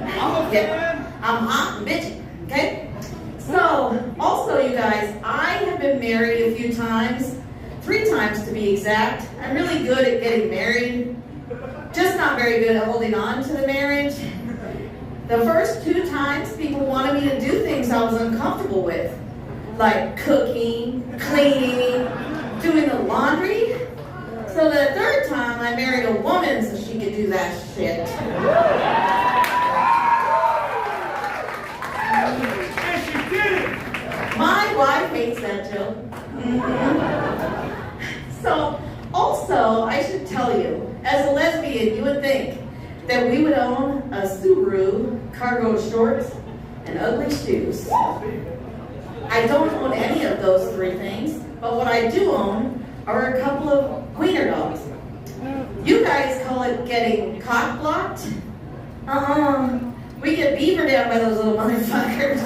I'm hot and bitchy, okay? So, also you guys, I have been married a few times, 3 times to be exact. I'm really good at getting married, just not very good at holding on to the marriage. The first 2 times, people wanted me to do things I was uncomfortable with, like cooking, cleaning, doing the laundry. So the 3rd time, I married a woman so she could do that shit. And she did it. My wife hates that joke. So, also, I should tell you, as a lesbian, you would think that we would own a Subaru, cargo shorts, and ugly shoes. I don't own any of those 3 things, but what I do own are a couple of wiener dogs. You guys call it getting cock blocked? We get beavered down by those little motherfuckers.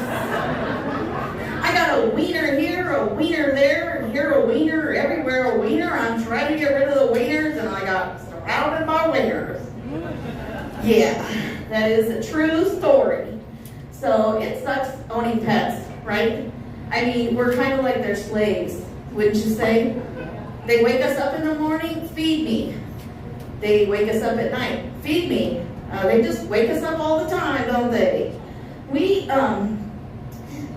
I got a wiener here, a wiener there, here a wiener, everywhere a wiener. I'm trying to get rid of the wieners and I got surrounded by wieners. Yeah, that is a true story. So it sucks owning pets, right? I mean, we're kind of like their slaves, wouldn't you say? They wake us up in the morning, feed me. They wake us up at night, feed me. They just wake us up all the time, don't they?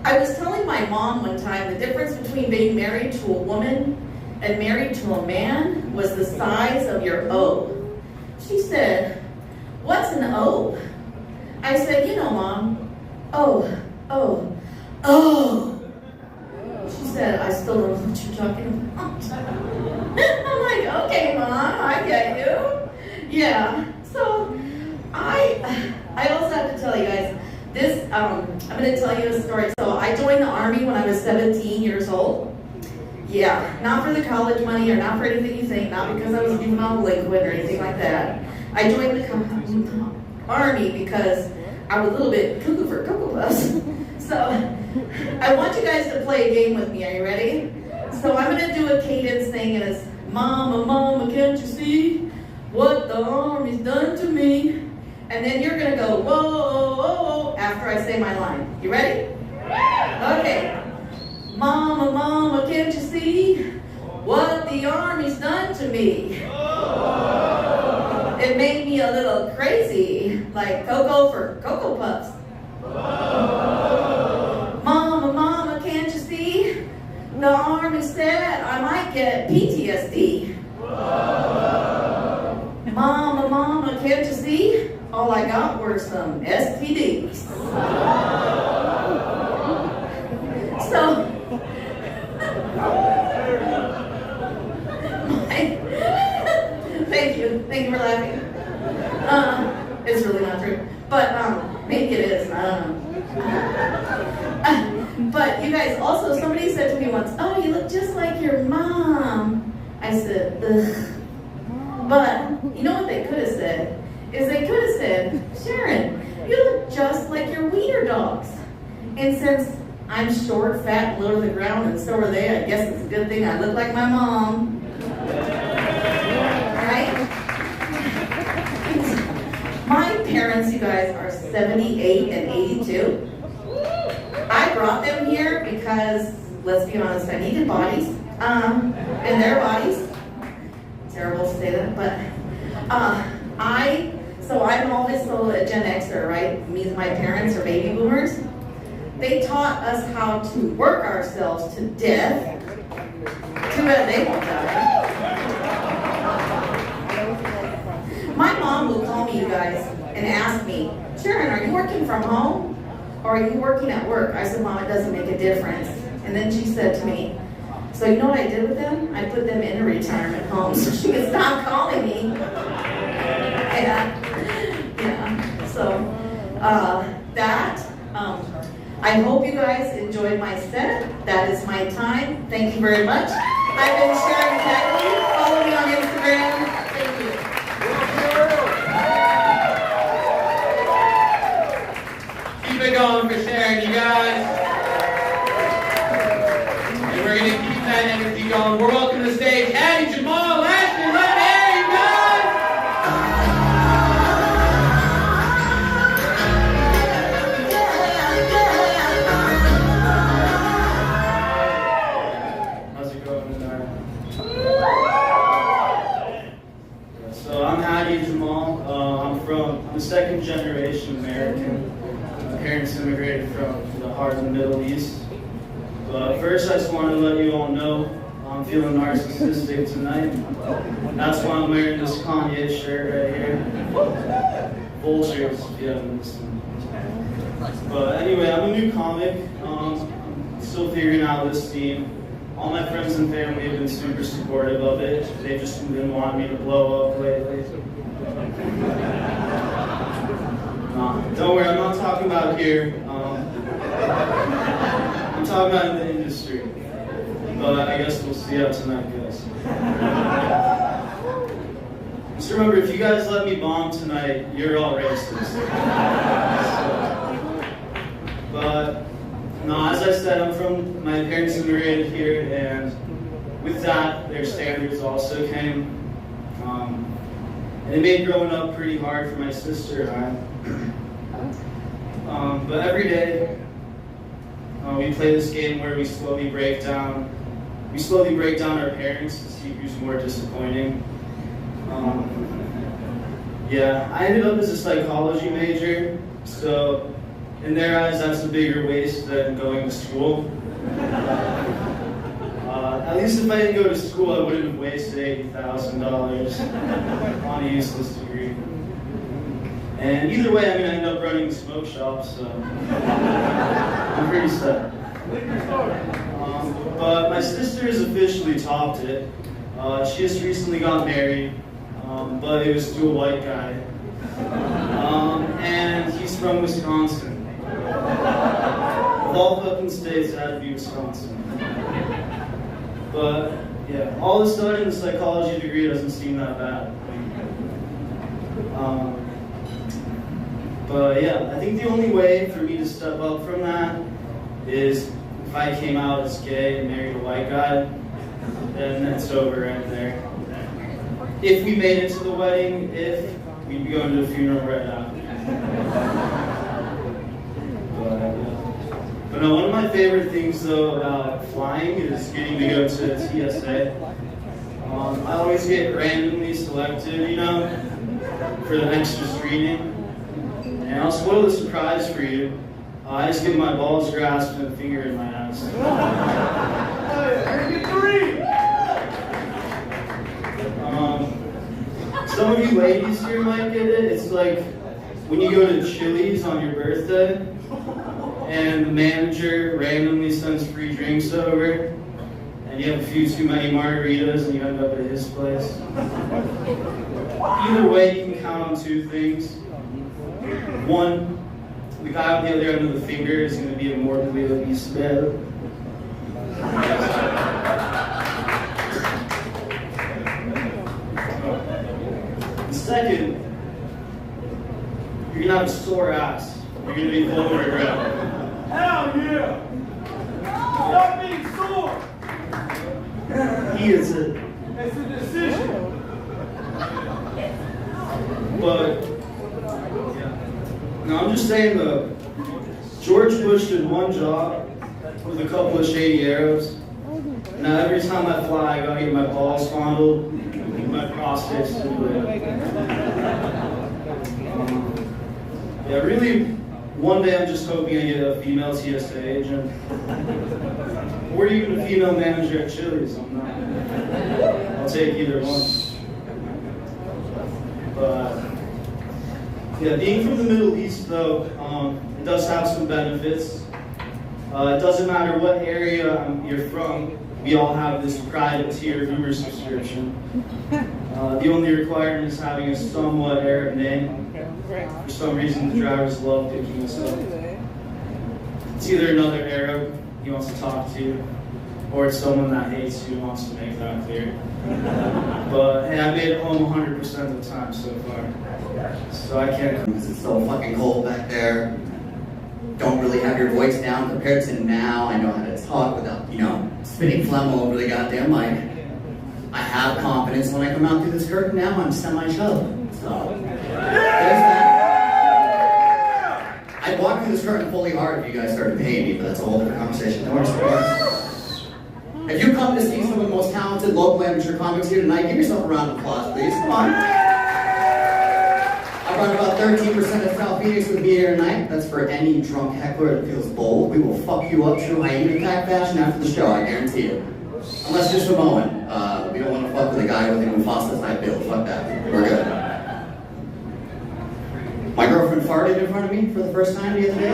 I was telling my mom one time the difference between being married to a woman and married to a man was the size of your O. She said, "What's an O?" I said, "You know, Mom, O. She said, "I still don't know what you're talking about." I'm like, "Okay, Mom, I get you." Yeah, so I also have to tell you guys, this, I'm going to tell you a story. So I joined the Army when I was 17 years old. Yeah, not for the college money or not for anything you think, not because I was a juvenile delinquent or anything like that. I joined the Army because I was a little bit cuckoo for Cocoa Puffs. So I want you guys to play a game with me. Are you ready? So I'm going to do a cadence thing and it's, "Mama, mama, can't you see what the Army's done to me?" And then you're going to go, "Whoa, whoa, whoa," after I say my line. You ready? Okay. "Mama, mama, can't you see what the Army's done to me? It made me a little crazy, like Cocoa for Cocoa Puffs." "Mama, mama, can't you see? The Army said I might get PTSD." "Mama, mama, can't you see? All I got were some STDs." So, thank you for laughing. It's really not true, but maybe it is, I don't know. But you guys, also somebody said to me once, "Oh, you look just like your mom." I said, "Ugh." But you know what they could have said? Is they could have said, "Sharon, you look just like your wiener dogs." And since I'm short, fat, low to the ground, and so are they, I guess it's a good thing I look like my mom. Right? My parents, you guys, are 78 and 82. I brought them here because, let's be honest, I needed bodies. And their bodies. Terrible to say that, but I'm always still a Gen Xer, right? Means my parents are baby boomers. They taught us how to work ourselves to death. Too bad they won't die. My mom will call me, you guys, and ask me, "Sharon, are you working from home or are you working at work?" I said, "Mom, it doesn't make a difference. And then she said to me, so you know what I did with them? I put them in a retirement home so she could stop calling me. Yeah. So I hope you guys enjoyed my set. That is my time. Thank you very much. I've been Sharon Kennedy. Follow me on Instagram. Thank you. Keep it going for Sharon, you guys. And we're going to keep that energy going. We're welcome to the stage Hattie, Jamal, Ashley, Lynn, Harry, guys. How's it going tonight? So I'm Hattie Jamal. I'm the second generation American. My parents immigrated from the heart of the Middle East. But first, I just want to let you all know I'm feeling narcissistic tonight. That's why I'm wearing this Kanye shirt right here. Full shirts, if you haven't listened. But anyway, I'm a new comic. I'm still figuring out this scene. All my friends and family have been super supportive of it. They've just been wanting me to blow up lately. Don't worry, I'm not talking about here. I'm talking about in the industry. But I guess we'll see how tonight goes. Just remember, if you guys let me bomb tonight, you're all racist. But no, as I said, my parents immigrated here, and with that, their standards also came. And it made growing up pretty hard for my sister and I. But every day, we play this game where we slowly break down our parents to see who's more disappointing. Yeah, I ended up as a psychology major, so in their eyes, that's a bigger waste than going to school. At least if I didn't go to school, I wouldn't have wasted $80,000 on a useless degree. And either way, I'm going to end up running a smoke shop, so I'm pretty set. But my sister has officially topped it. She just recently got married, but it was to a white guy. And he's from Wisconsin. Of all fucking states, it had to be Wisconsin. But yeah, all of a sudden the psychology degree doesn't seem that bad. But yeah, I think the only way for me to step up from that is if I came out as gay and married a white guy, then it's over right there. If we made it to the wedding, we'd be going to the funeral right after. But no, one of my favorite things though about flying is getting to go to TSA. I always get randomly selected, for the extra screening. And I'll spoil the surprise for you. I just get my balls grasped and a finger in my ass. Some of you ladies here might get it. It's like when you go to Chili's on your birthday, and the manager randomly sends free drinks over, and you have a few too many margaritas, and you end up at his place. Either way, you can count on two things. One, the guy on the other end of the finger is going to be a morbidly obese man. The second, you're going to have a sore ass. You're going to be full of regret. Hell yeah! Stop being sore! He is it. It's a decision. But, yeah. No, I'm just saying though, George Bush did one job with a couple of shady arrows. Now every time I fly, I gotta get my balls fondled, my prostate stimulated. Yeah, really, one day I'm just hoping I get a female TSA agent. Or even a female manager at Chili's. I'll take either one. But yeah, being from the Middle East though, it does have some benefits. It doesn't matter what area you're from, we all have this private tier Uber subscription. The only requirement is having a somewhat Arab name. For some reason, the drivers love picking us up. It's either another Arab he wants to talk to, or it's someone that hates you and wants to make that clear. But hey, I made it home 100% of the time so far. So I can't. Because it's so fucking cold back there. Don't really have your voice down compared to now. I know how to talk without, spitting phlegm all over the goddamn mic. I have confidence when I come out through this curtain now. I'm semi-chub. So, there's that. I'd walk through this curtain fully hard if you guys started paying me, but that's a whole different conversation. Don't worry. If you come to see some of the most talented local amateur comics here tonight, give yourself a round of applause, please. Come on. I brought about 13% of South Phoenix with me here tonight. That's for any drunk heckler that feels bold. We will fuck you up true hyena attack fashion after the show, I guarantee you. Unless you're Samoan. We don't want to fuck with a guy with a Mufasa type build. Fuck that. We're good. My girlfriend farted in front of me for the first time the other day.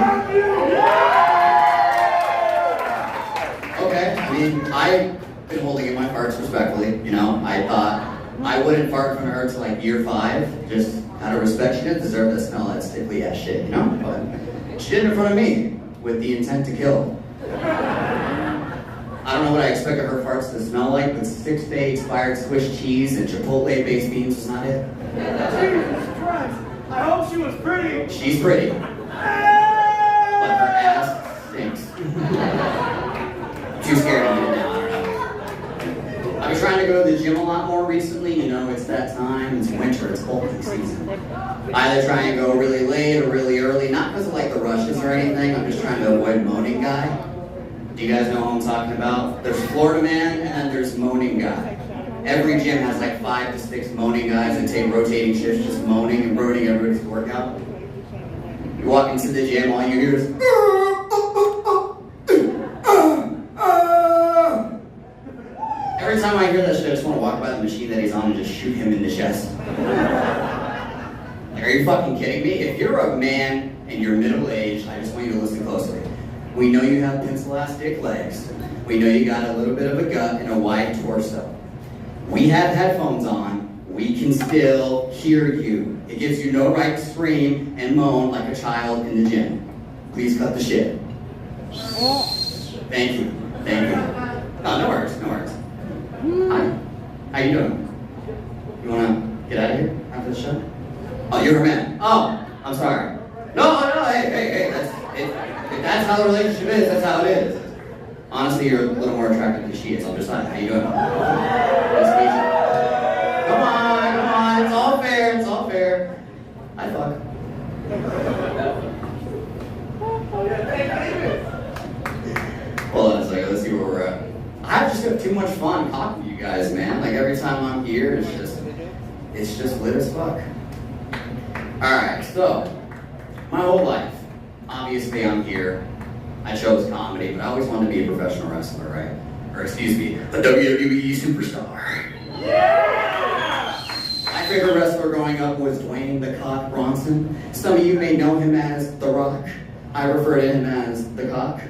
Okay, I mean, I've been holding in my farts respectfully, I thought I wouldn't fart from her till like year 5, just out of respect. She didn't deserve to smell that stickly ass shit, but she did it in front of me, with the intent to kill. I don't know what I expected her farts to smell like, but 6-day expired Swiss cheese and Chipotle-based beans was not it. Jesus Christ! I hope she was pretty! She's pretty. But her ass stinks. Too scared to eat it now, I don't know. I've been trying to go to the gym a lot more recently, it's that time, it's winter, it's cold season. I either try and go really late or really early, not because of like the rushes or anything, I'm just trying to avoid moaning guy. Do you guys know who I'm talking about? There's Florida man and then there's moaning guy. Every gym has like 5 to 6 moaning guys that take rotating shifts just moaning and brooding everybody's workout. You walk into the gym, all you hear is every time I hear that shit, I just want to walk by the machine that he's on and just shoot him in the chest. Like, are you fucking kidding me? If you're a man and you're middle-aged, I just want you to listen closely. We know you have pencil-ass dick legs. We know you got a little bit of a gut and a wide torso. We have headphones on. We can still hear you. It gives you no right to scream and moan like a child in the gym. Please cut the shit. Thank you. No worries. Hi. How you doing? You wanna get out of here after the show? Oh, you're her man. Oh, I'm sorry. No, hey, that's it. If that's how the relationship is, that's how it is. Honestly, you're a little more attractive than she is. I'm just like, how you doing? Nice to meet you. Come on, it's all fair. I fuck. Hold on a second, let's see where we're at. I just have too much fun talking to you guys, man. Like every time I'm here, it's just lit as fuck. Alright, so, my whole life, obviously I'm here. I chose comedy, but I always wanted to be a professional wrestler, right? Or excuse me, a WWE superstar. Yeah! My favorite wrestler growing up was Dwayne "The Cock" Bronson. Some of you may know him as The Rock. I refer to him as The Cock.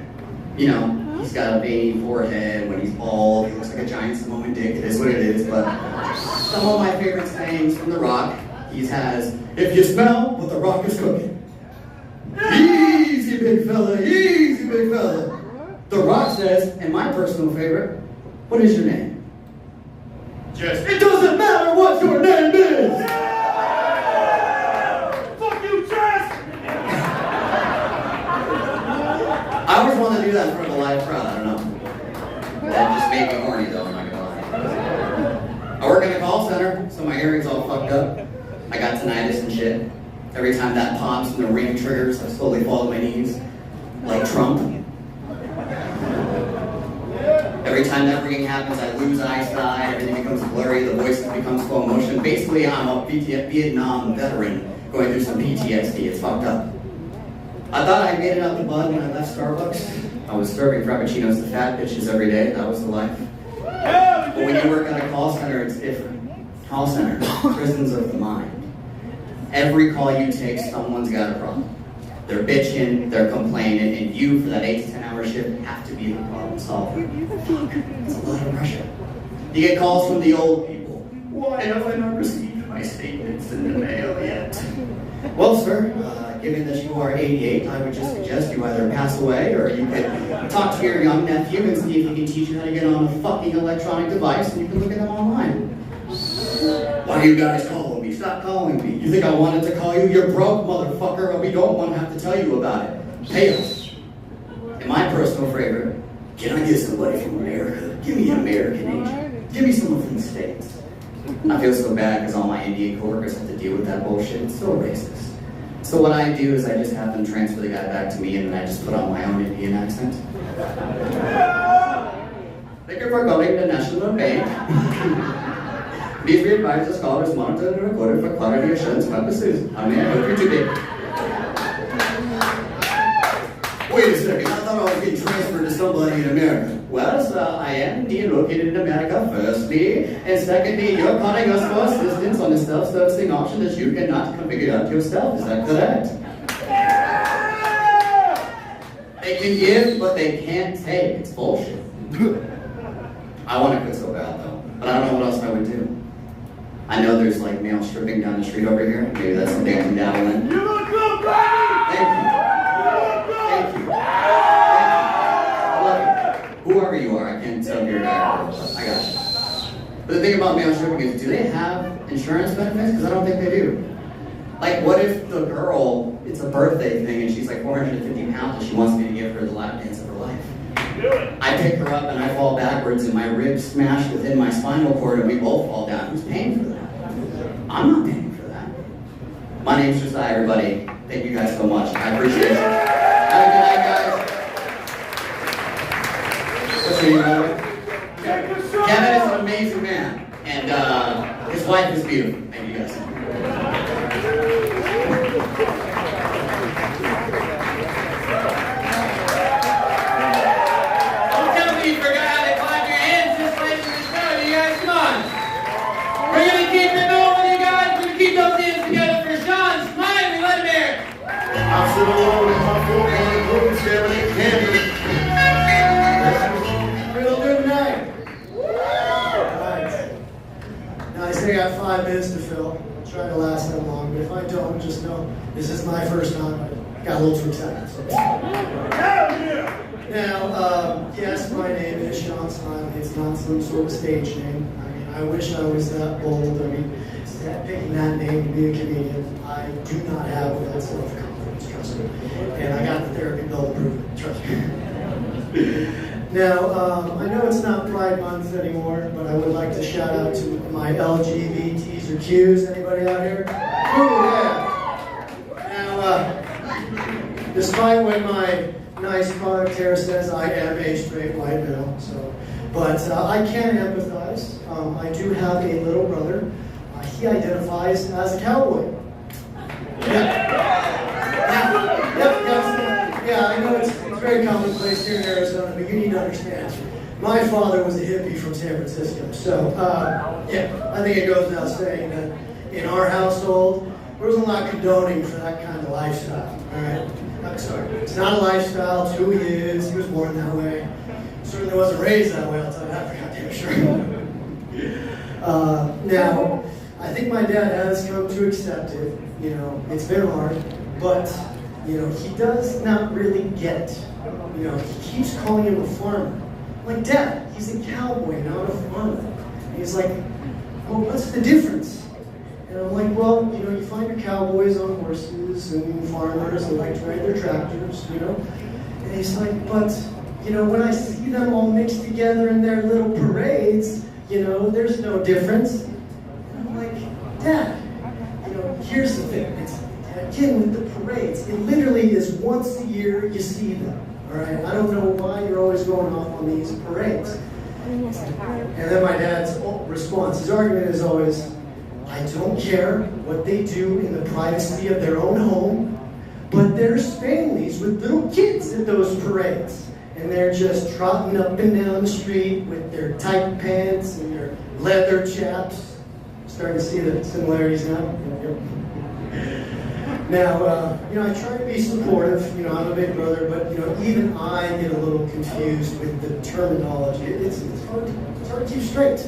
He's got a veiny forehead. When he's bald, he looks like a giant Samoan dick. It is what it is, but some of my favorite sayings from The Rock, he has, "If you smell what The Rock is cooking, easy big fella, easy big fella." The Rock says, and my personal favorite, "What is your name?" Jess. It doesn't matter what your name is! Fuck you, Jess! I always wanted to do that in front of a live crowd, I don't know. That just made me horny though, I'm not gonna lie. I work in a call center, so my hearing's all fucked up. I got tinnitus and shit. Every time that pops and the ring triggers, I slowly fall to my knees, like Trump. Every time that ringing happens, I lose eyesight, everything becomes blurry, the voices become slow motion. Basically, I'm a Vietnam veteran going through some PTSD. It's fucked up. I thought I made it out the bud when I left Starbucks. I was serving frappuccinos to fat bitches every day. That was the life. But when you work at a call center, it's different. Call center, prisons of the mind. Every call you take, someone's got a problem. They're bitching, they're complaining, and you, for that 8 to 10 hour shift, have to be the problem solver. Fuck, it's a lot of pressure. You get calls from the old people. Why have I not received my statements in the mail yet? Well, sir, given that you are 88, I would just suggest you either pass away or you could talk to your young nephew and see if he can teach you how to get on a fucking electronic device and you can look at them online. Why are you guys calling me? Stop calling me. You think I wanted to call you? You're broke, motherfucker, and we don't want to have to tell you about it. Pay us. And my personal favorite, can I get somebody from America? Give me an American agent. Give me someone from the States. I feel so bad because all my Indian coworkers have to deal with that bullshit. It's so racist. So what I do is I just have them transfer the guy back to me and then I just put on my own Indian accent. Thank you for calling the National Bank. Please be advised this call is monitored and recorded for quality assurance purposes. How may I help you today? Wait a second, I thought I was getting transferred to somebody in America. Well, sir, I am indeed located in America, firstly. And secondly, you're calling us for assistance on a self-servicing option that you cannot configure out yourself. Is that correct? They can give, but they can't take. It's bullshit. I want to quit so bad, though. But I don't know what else I would do. I know there's like male stripping down the street over here. Maybe that's something I can dabble in. You look good, buddy! Thank you. Thank you. I love you. Whoever you are, I can't tell you're a guy. I got you. But the thing about male stripping is, do they have insurance benefits? Because I don't think they do. Like, what if the girl, it's a birthday thing, and she's like 450 pounds, and she wants me to give her the lap dance of her life? I pick her up and I fall backwards and my ribs smash within my spinal cord and we both fall down. Who's paying for that? I'm not paying for that. My name's Josiah, everybody. Thank you guys so much. I appreciate it. Have a good night, guys. What's your name, by the way? Kevin is an amazing man. And his wife is beautiful. Thank you, guys. I'll sit alone in my four-corner room, staring at candy. Real good night. Alright. Now I say I got 5 minutes to fill. I'll try to last that long, but if I don't, just know this is my first time. I got a little too excited. So. Now, yes, my name is Sean Smiley. It's not some sort of stage name. I mean, I wish I was that bold. I mean, picking that name to be a comedian, I do not have that self-confidence, trust me. And I got the therapy bill to prove it, trust me. Now, I know it's not Pride Month anymore, but I would like to shout out to my LGBTs or Qs. Anybody out here? Ooh, yeah. Now, despite what my nice product here says, I am a straight white male, so, but I can empathize. I do have a little brother. He identifies as a cowboy. Yeah, I know it's very commonplace here in Arizona, but you need to understand. My father was a hippie from San Francisco, so yeah, I think it goes without saying that in our household, there was a lot of condoning for that kind of lifestyle. All right, I'm sorry, it's not a lifestyle. It's who he is. He was born that way. Certainly wasn't raised that way. I'll tell you that for goddamn sure. Now. I think my dad has come to accept it. You know, it's been hard, but you know, he does not really get it. You know, he keeps calling him a farmer. I'm like, Dad, he's a cowboy, not a farmer. And he's like, well, what's the difference? And I'm like, well, you know, you find your cowboys on horses and farmers that like to ride their tractors, you know. And he's like, but you know, when I see them all mixed together in their little parades, you know, there's no difference. Dad, you know, here's the thing. It's, again, with the parades, it literally is once a year you see them. All right, I don't know why you're always going off on these parades. And then my dad's response, his argument is always, I don't care what they do in the privacy of their own home, but there's families with little kids at those parades. And they're just trotting up and down the street with their tight pants and their leather chaps. Starting to see the similarities now. Now, I try to be supportive. I'm a big brother, but even I get a little confused with the terminology. It's hard to keep straight.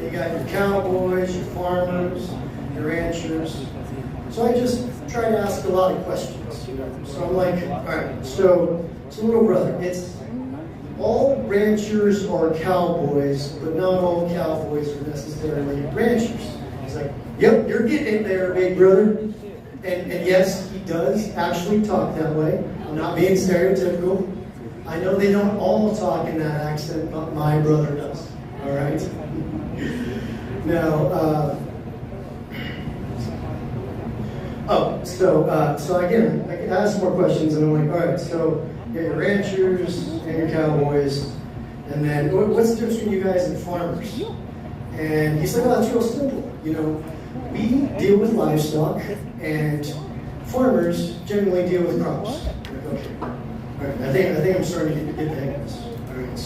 You got your cowboys, your farmers, your ranchers. So I just try to ask a lot of questions. So I'm like, all right, so little brother, it's all ranchers are cowboys, but not all cowboys are necessarily ranchers. He's like, yep, you're getting it there, big brother. And yes, he does actually talk that way. I'm not being stereotypical. I know they don't all talk in that accent, but my brother does. All right? Now, so again, I can ask more questions, and I'm like, all right, so you got your ranchers and your cowboys, and then what's the difference between you guys and farmers? And he's like, oh, that's real simple. We deal with livestock, and farmers generally deal with crops. Okay. All right. I think I'm starting to get the hang of this. All right.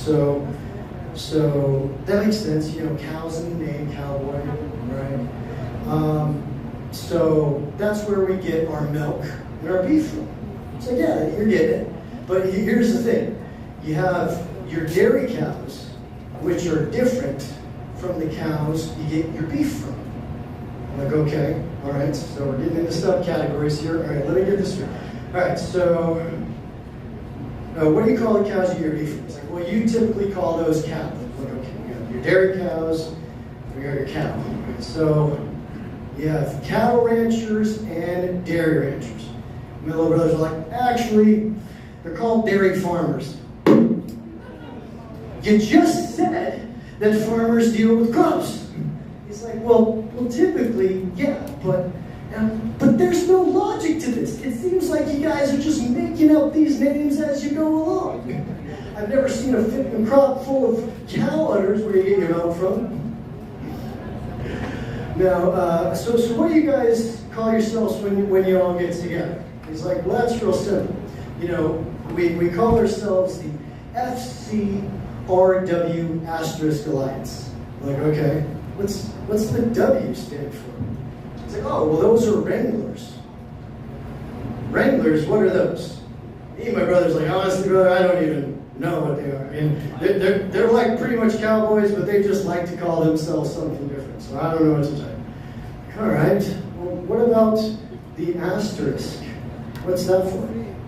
So that makes sense. Cows in the name, cowboy, right? So that's where we get our milk and our beef from. So yeah, you're getting it. But here's the thing: you have your dairy cows, which are different from the cows you get your beef from. I'm like, okay, all right, so we're getting into subcategories here. All right, let me get this straight. All right, so what do you call the cows you get your beef from? It's like, well, you typically call those cattle. I'm like, okay, we got your dairy cows, we got your cattle. Right, so you have cattle ranchers and dairy ranchers. My little brothers are like, actually, they're called dairy farmers. You just said that farmers deal with crops. He's like, well, typically, yeah, but there's no logic to this. It seems like you guys are just making up these names as you go along. I've never seen a fitting crop full of cow udders where you get your milk from. Now, so what do you guys call yourselves when you all get together? He's like, well, that's real simple. We call ourselves the FCRW Asterisk Alliance. I'm like, okay, what's the W stand for? It's like, oh, well, those are Wranglers. Wranglers, what are those? Me and my brother's like, honestly, brother, I don't even know what they are. I mean, they're like pretty much cowboys, but they just like to call themselves something different. So I don't know what to tell you. All right, well, what about the asterisk? What's that for?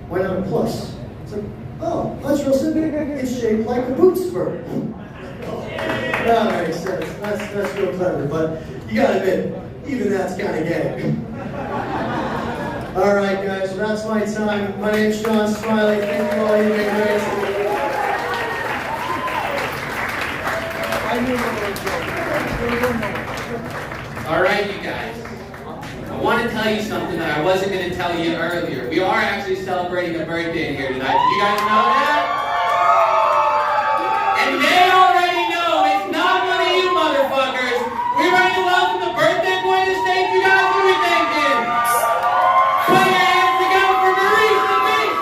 Why not a plus? It's like, oh, that's real simple. It's shaped like a boot spur. That makes sense. That's real clever, but you gotta admit, even that's kind of gay. All right, guys, so that's my time. My name's John Smiley. Thank you all. You've been great. All right, you guys. I want to tell you something that I wasn't going to tell you earlier. We are actually celebrating a birthday here tonight. Did you guys know that? And they already know it's not one of you motherfuckers. We ready to welcome the birthday boy to the stage, you guys? What are we thinking? Put your hands together for Maurice the Beast.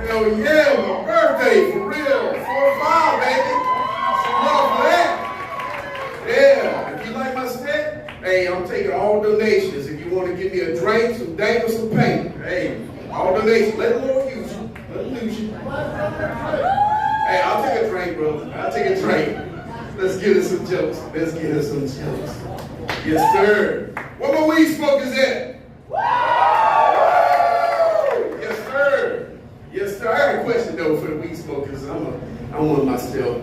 Hell yeah, my birthday, for real. 4 or 5, baby. Some love for that. Yeah, if you like my set, hey, I'm taking all donations. If you want to give me a drink, some dank, or some paint, hey, all donations. Let the Lord use you. Let him use you. Hey, I'll take a drink, brother. I'll take a drink. Let's get us some jokes. Let's get us some jokes. Yes, sir. Where my weed smokers at? Yes, sir. Yes, sir. I got a question though for the weed smokers. I want myself.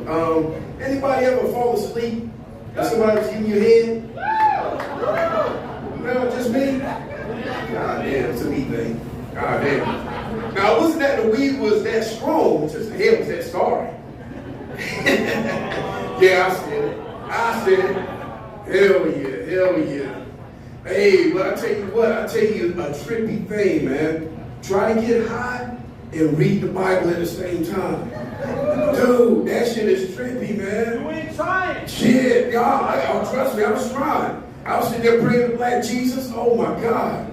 Anybody ever fall asleep? Or somebody was giving you a head? No, just me? God damn, it's a me thing. God damn. Now, it wasn't that the weed was that strong, it's just the head was that sorry. Yeah, I said it. Hell yeah. Hey, but I tell you what, a trippy thing, man. Try to get high and read the Bible at the same time. Dude, that shit is trippy, man. You ain't trying. Shit, y'all, trust me, I was trying. I was sitting there praying to Black Jesus. Oh my God.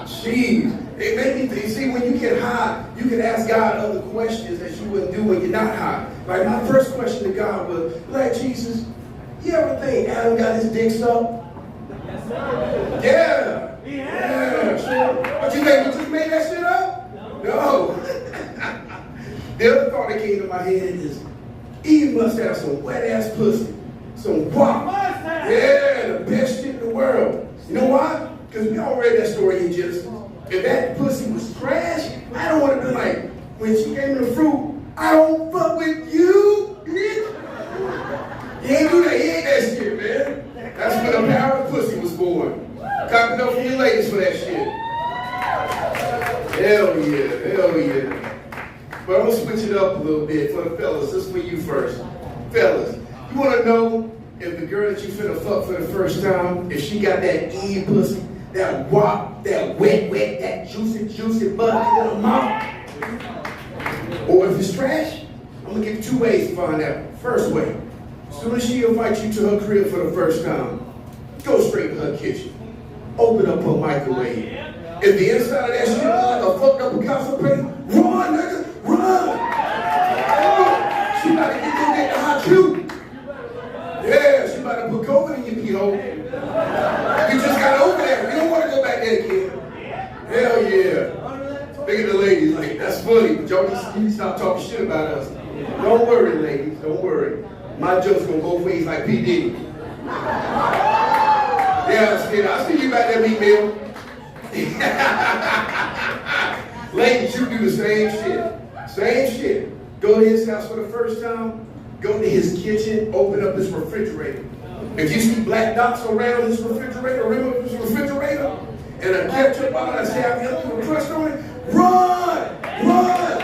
Jeez. It made me think, see, when you get high, you can ask God other questions that you wouldn't do when you're not high. Like my first question to God was, like, Jesus, you ever think Adam got his dick sucked? Yes, sir. Yeah. Yeah, sure. What you think, you just made that shit up? No. The other thought that came to my head is, Eve must have some wet-ass pussy. Some guap. Yeah, the best shit in the world. You know why? Because we all read that story in Genesis. If that pussy was trash, I don't want to be like, when she gave me the fruit, I don't fuck with you, bitch. He ain't do that. He ain't that shit, man. That's when the power of pussy was born. Copy up from you ladies for that shit. Hell yeah, hell yeah. But I'm going to switch it up a little bit for the fellas. This is for you first. Fellas, you want to know if the girl that you finna fuck for the first time, if she got that Eve pussy, that wop, that wet, that juicy butt in her mouth, or if it's trash? I'm going to give you two ways to find out. First way, as soon as she invites you to her crib for the first time, go straight to her kitchen. Open up her microwave. If the inside of that shit looks like a fucked up Picasso painting, run, nigga, run! She about to get you that hot shoe. Yeah, she about to put COVID in your pee hole. You just got over that. You don't want to go back there again. Hell yeah. Look at the ladies, like, that's funny, but y'all need to stop talking shit about us. Don't worry, ladies, don't worry. My joke's gonna go both ways like P. Diddy. Yeah, I see you back there, meat meal. Ladies, you do the same shit. Same shit. Go to his house for the first time, go to his kitchen, open up his refrigerator. If you see black dots around his refrigerator, rim of his refrigerator, and a ketchup bottle that say I got a crust on it, run! Run!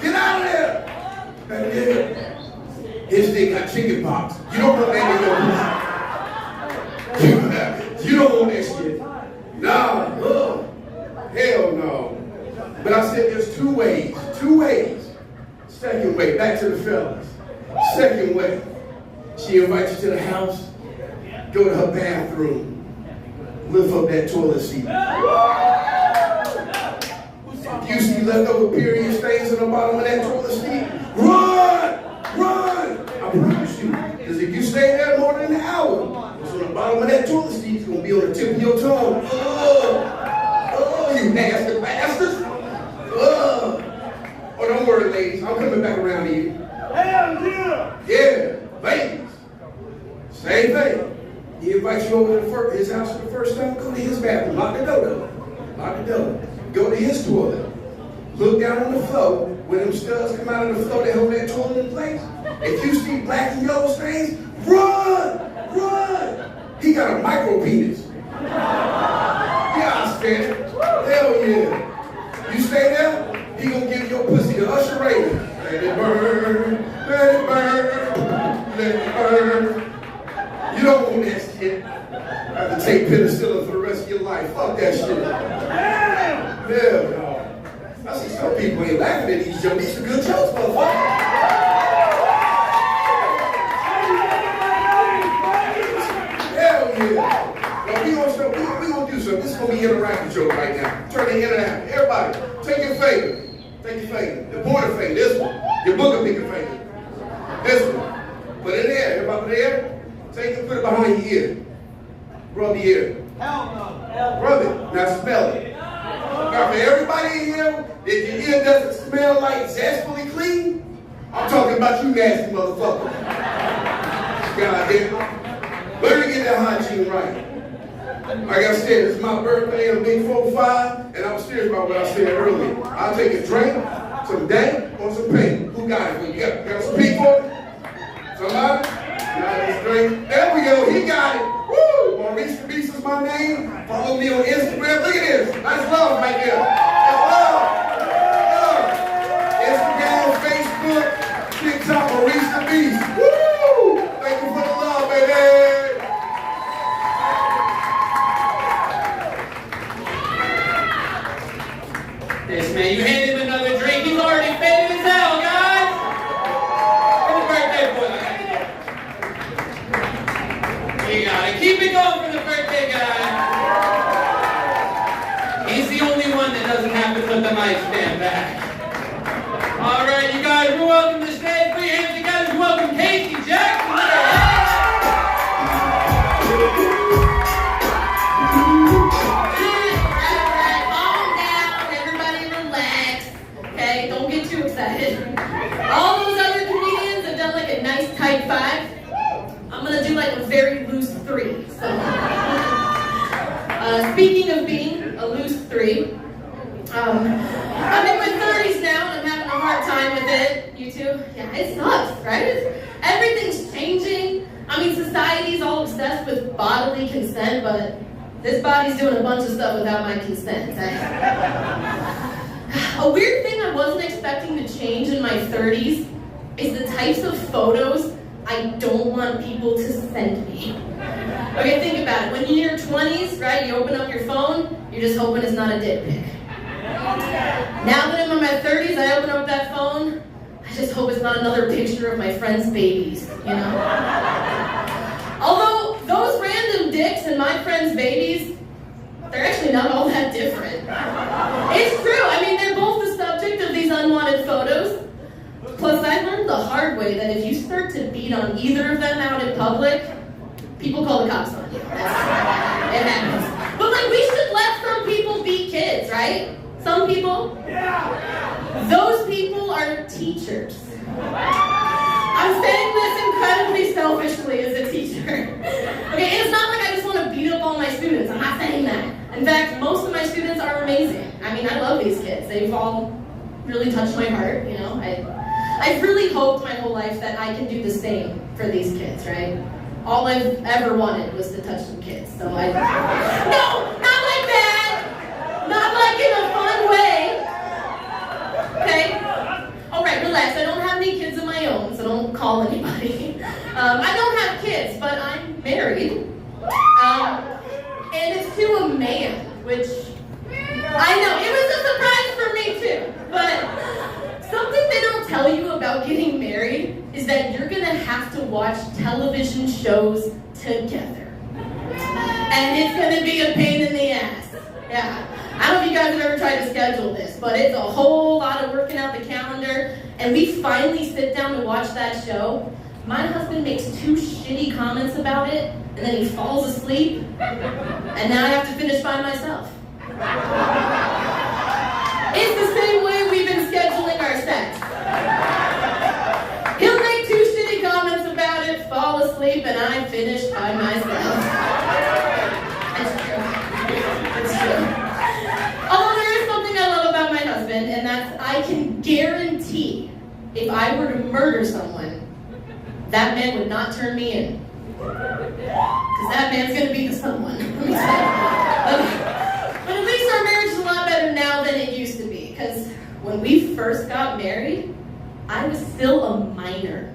Get out of there! That nigga, his thing got chicken pox. You don't want that nigga. You don't want that shit. Nah, hell no. But I said there's two ways. Second way, back to the fellas. Second way, she invites you to the house, go to her bathroom, lift up that toilet seat. If you see leftover period stains in the bottom of that toilet seat, run! Run! I promise you. Because if you stay there more than an hour, what's on the bottom of that toilet seat is going to be on the tip of your tongue. Oh, you nasty bastards. Oh, don't worry, ladies. I'm coming back around to you. Hell yeah! Yeah, ladies. Same thing. He invites you over to his house for the first time, go to his bathroom. Lock the door though. Lock the door. Go to his toilet. Look down on the floor. When them studs come out of the floor, they hold that toilet in place. If you see black and yellow stains, run! Run! He got a micro penis. Yeah, I stand it. Hell yeah. You stay there, he gonna give your pussy the Usher rating. Let it burn, let it burn, let it burn. You don't want that shit. Have to take penicillin for the rest of your life. Fuck that shit. Hell no. I see some people ain't laughing at these jokes. These are good jokes, motherfucker. Hell yeah. Now we gonna do something. This is gonna be an interactive joke right now. Turn the internet. Everybody, take your finger. Take your finger. The pointer finger, this one. Your booger finger finger. This one. Put it in there. Everybody put it there. Take it, put it behind your ear. Rub your ear. Rub it. Now smell it. Now for everybody in here, if your ear doesn't smell like zestfully clean, I'm talking about you nasty motherfucker. God damn. Learn to get that hygiene right. Like I said, it's my birthday, I'm big 4-5, and I'm serious about what I said earlier. I'll take a drink, some dank, or some paint. Who got it? You got some pee for it? Somebody? Got this drink? There we go, he got it. Woo! Maurice the Beast is my name. Follow me on Instagram. Look at this. That's love right there. That's love. Instagram, Facebook, TikTok, Maurice the Beast. Woo! Thank you for the love, baby. This man, you hand him another drink. He's already faded as hell, guys. Happy birthday, boy. You gotta keep it going for the birthday guy. He's the only one that doesn't have put the mic stand back. All right, you guys, you're welcome to stay. Put your hands together. Welcome Casey Jackson. Calm down, everybody relax. Okay, don't get too excited. All those other comedians have done like a nice tight 5. I'm gonna do like a very loose 3. So, speaking of being a loose 3, I'm in my 30s now and I'm having a hard time with it. You too? Yeah, it sucks, right? Everything's changing. I mean, society's all obsessed with bodily consent, but this body's doing a bunch of stuff without my consent. A weird thing I wasn't expecting to change in my 30s is the types of photos I don't want people to send me. Okay, think about it. When you're in your 20s, right, you open up your phone, you're just hoping it's not a dick pic. Now that I'm in my 30s, I open up that phone, I just hope it's not another picture of my friend's babies, you know? Although, those random dicks and my friend's babies, they're actually not all that different. It's true, I mean, they're both the subject of these unwanted photos. Plus, I learned the hard way that if you start to beat on either of them out in public, people call the cops on you. It happens. But like, we should let some people beat kids, right? Some people? Yeah. Those people are teachers. I'm saying this incredibly selfishly as a teacher. Okay, it's not like I just want to beat up all my students. I'm not saying that. In fact, most of my students are amazing. I mean, I love these kids. They've all really touched my heart, you know. I've really hoped my whole life that I can do the same for these kids, right? All I've ever wanted was to touch some kids, so I... No! Not like that! Not like in a fun way! Okay? Alright, relax. I don't have any kids of my own, so don't call anybody. I don't have kids, but I'm married. And it's to a man, which... I know, it was a surprise for me too, but something they don't tell you about getting married is that you're gonna have to watch television shows together. And it's gonna be a pain in the ass. Yeah. I don't know if you guys have ever tried to schedule this, but it's a whole lot of working out the calendar, and we finally sit down to watch that show. My husband makes 2 shitty comments about it, and then he falls asleep, and now I have to finish by myself. It's the same way we've been scheduling our sex. He'll make 2 shitty comments about it, fall asleep, and I finish by myself. It's true. It's true. Although there is something I love about my husband, and that's I can guarantee if I were to murder someone, that man would not turn me in. Because that man's going to be the someone. But at least our marriage is a lot better now than it used to be. Because when we first got married, I was still a minor.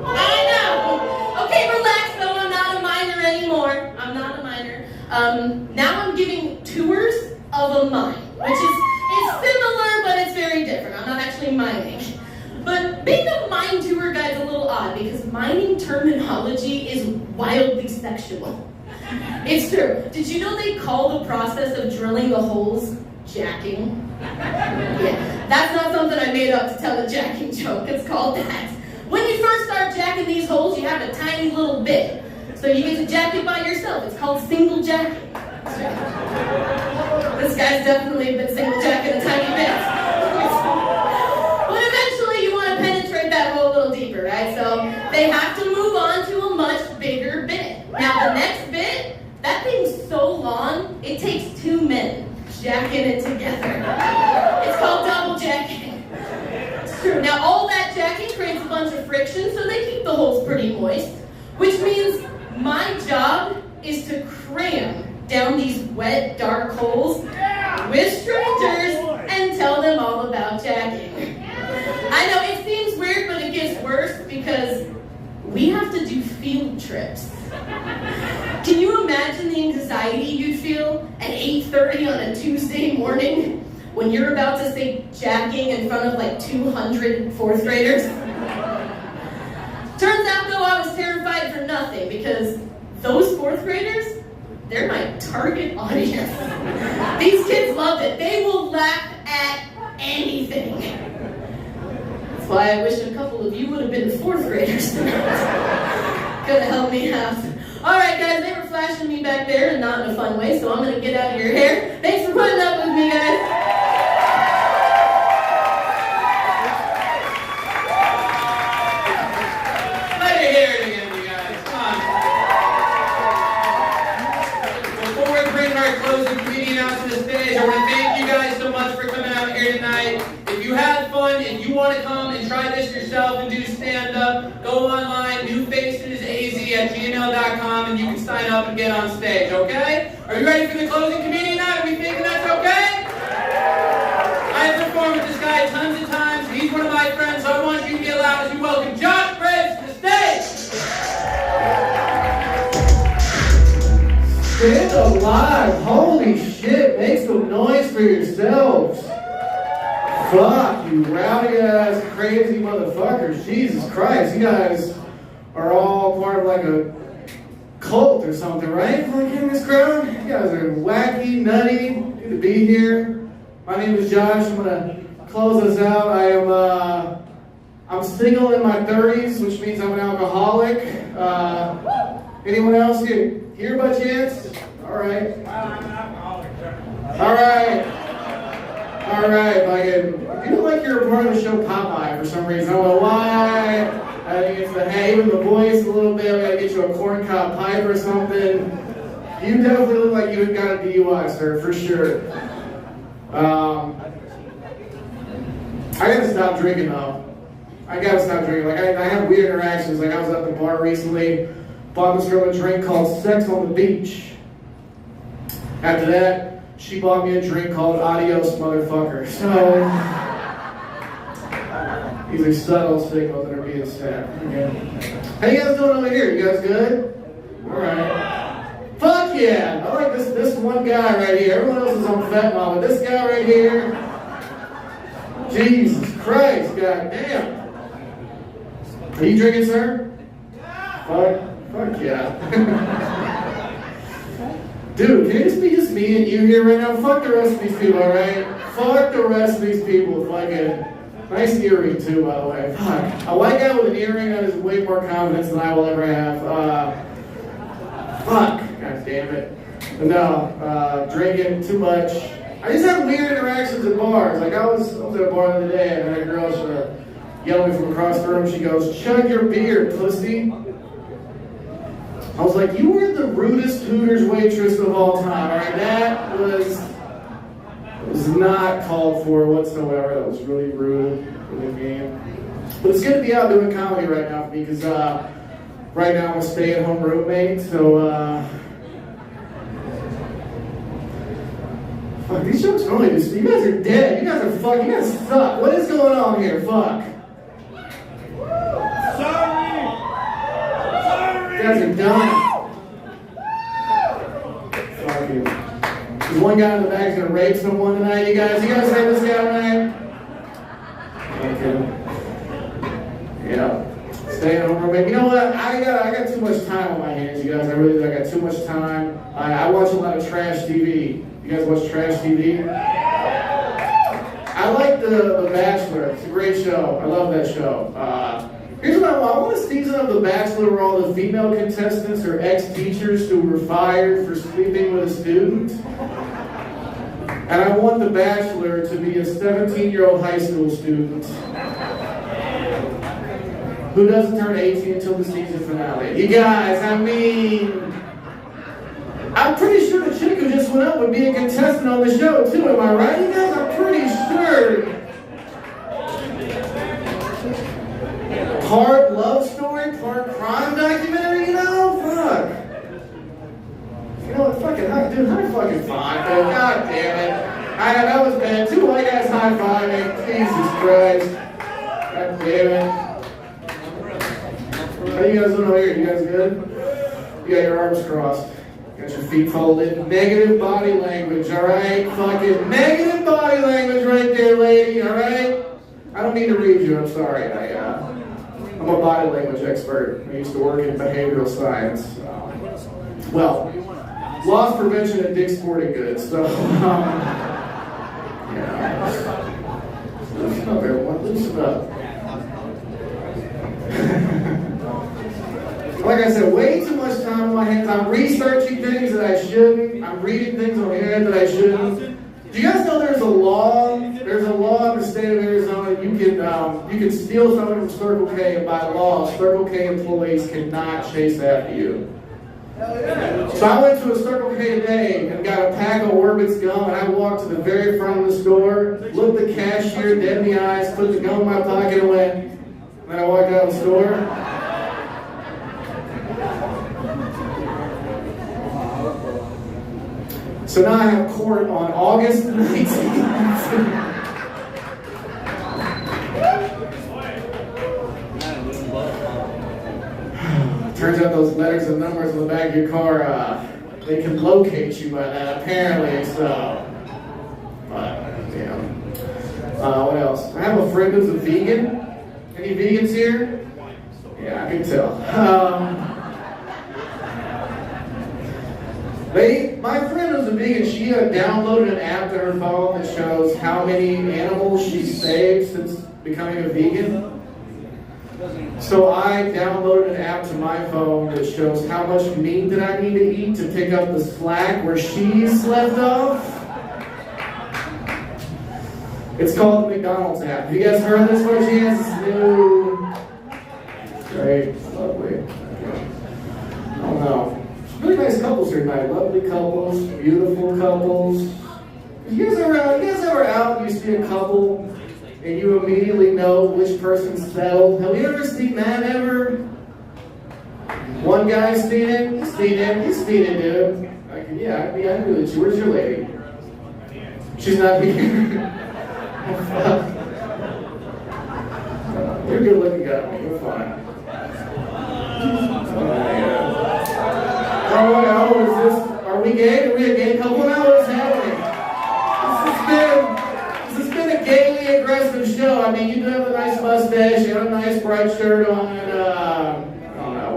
I know! Okay, relax though, I'm not a minor anymore. I'm not a minor. Now I'm giving tours of a mine, which is it's similar, but it's very different. I'm not actually mining. But being a mine tour guide is a little odd because mining terminology is wildly sexual. It's true. Did you know they call the process of drilling the holes jacking? Yeah, that's not something I made up to tell a jacking joke. It's called that. When you first start jacking these holes, you have a tiny little bit. So you get to jack it by yourself. It's called single jacking. This guy's definitely been single jacking a tiny bit. But eventually you want to penetrate that hole a little deeper, right? So they have to move on to a much bigger bit. Now the next bit, that thing's so long, it takes 2 men jacking it together. It's called double jacking. It's true. Now all that jacking creates a bunch of friction, so they keep the holes pretty moist, which means my job is to cram down these wet, dark holes with strangers and tell them all about jacking. I know it seems weird, but it gets worse because we have to do field trips. Can you imagine the anxiety you'd feel at 8:30 on a Tuesday morning when you're about to say jacking in front of like 200 4th graders? Turns out though I was terrified for nothing because those 4th graders, they're my target audience. These kids loved it. They will laugh at anything. That's why I wish a couple of you would have been 4th graders tonight. Could have helped me out. Alright guys, they were flashing me back there and not in a fun way, so I'm gonna get out of your hair. Thanks for putting up with me, guys. Let me hear it again, you guys. Come on. Before we bring our closing comedian out to the stage, I want to thank you guys so much for coming out here tonight. If you had fun and you want to come and try this yourself and do stand-up, go online, newfacesaz@gmail.com, and you can sign up and get on stage, okay? Are you ready for the closing comedian night? Are we thinking that's okay? I have performed with this guy tons of times. He's one of my friends, so I want you to get loud as you welcome Josh Graves to the stage. Stand alive! Holy shit! Make some noise for yourselves! Fuck, you rowdy ass crazy motherfuckers. Jesus Christ, you guys are all part of like a cult or something, right? Like in this crowd? You guys are wacky, nutty, good to be here. My name is Josh. I'm gonna close us out. I'm single in my 30s, which means I'm an alcoholic. Anyone else here by chance? All right. All right. All right, like I feel like you're a part of the show Popeye for some reason. I don't know why. I think it's the hay with the voice a little bit. We gotta get you a corncob pipe or something. You definitely look like you got a DUI, sir, for sure. I gotta stop drinking though. I gotta stop drinking. Like I have weird interactions. Like I was at the bar recently, bought this girl a drink called Sex on the Beach. After that, she bought me a drink called Adios Motherfucker. So these are subtle signals that are being sent. Okay. How you guys doing over here? You guys good? Alright. Fuck yeah! I like this one guy right here. Everyone else is on fentanyl, but this guy right here. Jesus Christ, god damn. Are you drinking, sir? Fuck yeah. Dude, can it just be just me and you here right now? Fuck the rest of these people, alright? Fuck the rest of these people. Fucking nice earring too, by the way. Fuck. A white guy with an earring that has way more confidence than I will ever have. Fuck. God damn it. But no, drinking too much. I just have weird interactions at bars. Like I was at a bar the other day and a girl yelled at me from across the room. She goes, "Chug your beer, pussy." I was like, you were the rudest Hooters waitress of all time, alright? That was not called for whatsoever. That was really rude, really mean. But it's good to be out doing comedy right now for me, because right now I'm a stay-at-home roommate, so fuck, these jokes are only just, you guys are dead. You guys are fucking, you guys suck. What is going on here? Fuck. You guys are done. Fuck you. There's one guy in the back who's gonna rape someone tonight. You guys have this guy tonight? Okay. Yeah. Stay at home roommate. You know what? I got too much time on my hands, you guys. I really do. I got too much time. I watch a lot of trash TV. You guys watch trash TV? I like The Bachelor. It's a great show. I love that show. Here's what I want. I want a season of The Bachelor where all the female contestants are ex-teachers who were fired for sleeping with a student. And I want The Bachelor to be a 17-year-old high school student who doesn't turn 18 until the season finale. You guys, I mean, I'm pretty sure the chick who just went up would be a contestant on the show too, am I right? You guys, I'm pretty sure. Part love story, part crime documentary, you know? Fuck. You know what, fucking, dude, how fucking fine, man. God damn it. That was bad. Two white guys high-fiving. Jesus Christ. God damn it. How you guys doing over here? You guys good? You got your arms crossed. Got your feet folded. Negative body language, alright? Fucking negative body language right there, lady, alright? I don't need to read you, I'm sorry. I'm a body language expert. I used to work in behavioral science. Well, loss prevention at Dick's Sporting Goods. So, Loosen up, everyone. Loosen up. Like I said, way too much time on my hands. I'm researching things that I shouldn't. I'm reading things on the internet that I shouldn't. Do you guys know there's a law? There's a law in the state of Arizona. You can steal something from Circle K, and by law, Circle K employees cannot chase after you. So I went to a Circle K today and got a pack of Orbit's gum, and I walked to the very front of the store, looked the cashier dead in the eyes, put the gum in my pocket, and went. And then I walked out of the store. So now I have court on August 19th. Turns out those letters and numbers on the back of your car, they can locate you by that, apparently, so. But, yeah. What else? I have a friend who's a vegan. Any vegans here? Yeah, I can tell. My friend who's a vegan, she downloaded an app to her phone that shows how many animals she's saved since becoming a vegan. So I downloaded an app to my phone that shows how much meat that I need to eat to pick up the slack where she's left off. It's called the McDonald's app. Have you guys heard of this by chance? It's new. Great, lovely. I don't know. Really nice couples here tonight. Lovely couples, beautiful couples. You guys ever out and you see a couple and you immediately know which person's settled? Have you ever seen that ever? One guy's seen it, he's seen it, dude. Like, yeah, I knew that you. Where's your lady? She's not here. You're a good looking guy. You're fine. Oh, is this? Are we gay? Are we a gay couple now? What's happening? This has been a gaily aggressive show. I mean, you do have a nice mustache, you have a nice bright shirt on, and I don't know,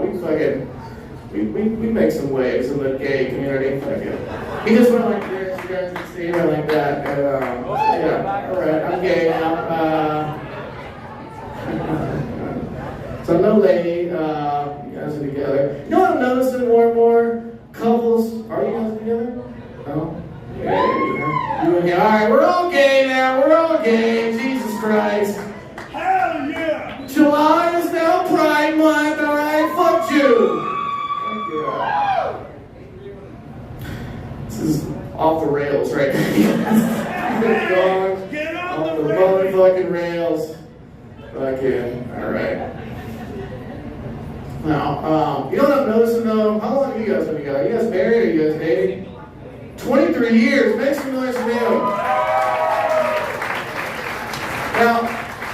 we make some waves in the gay community. He just went like this, you guys can see her like that, and yeah, alright, I'm gay now. So no lady, you guys are together. You know what I'm noticing more and more? Couples, are you guys together? No? Yeah, you and me. Alright, we're all gay now, we're all gay, Jesus Christ. Hell yeah! July is now Pride Month, alright? Fuck you! This is off the rails right now. Get off the motherfucking rails. Fucking, alright. Now, you know what I'm noticing though? How long have you guys been together? Are you guys married or are you guys dating? 23 years. Make some noise for them. Now,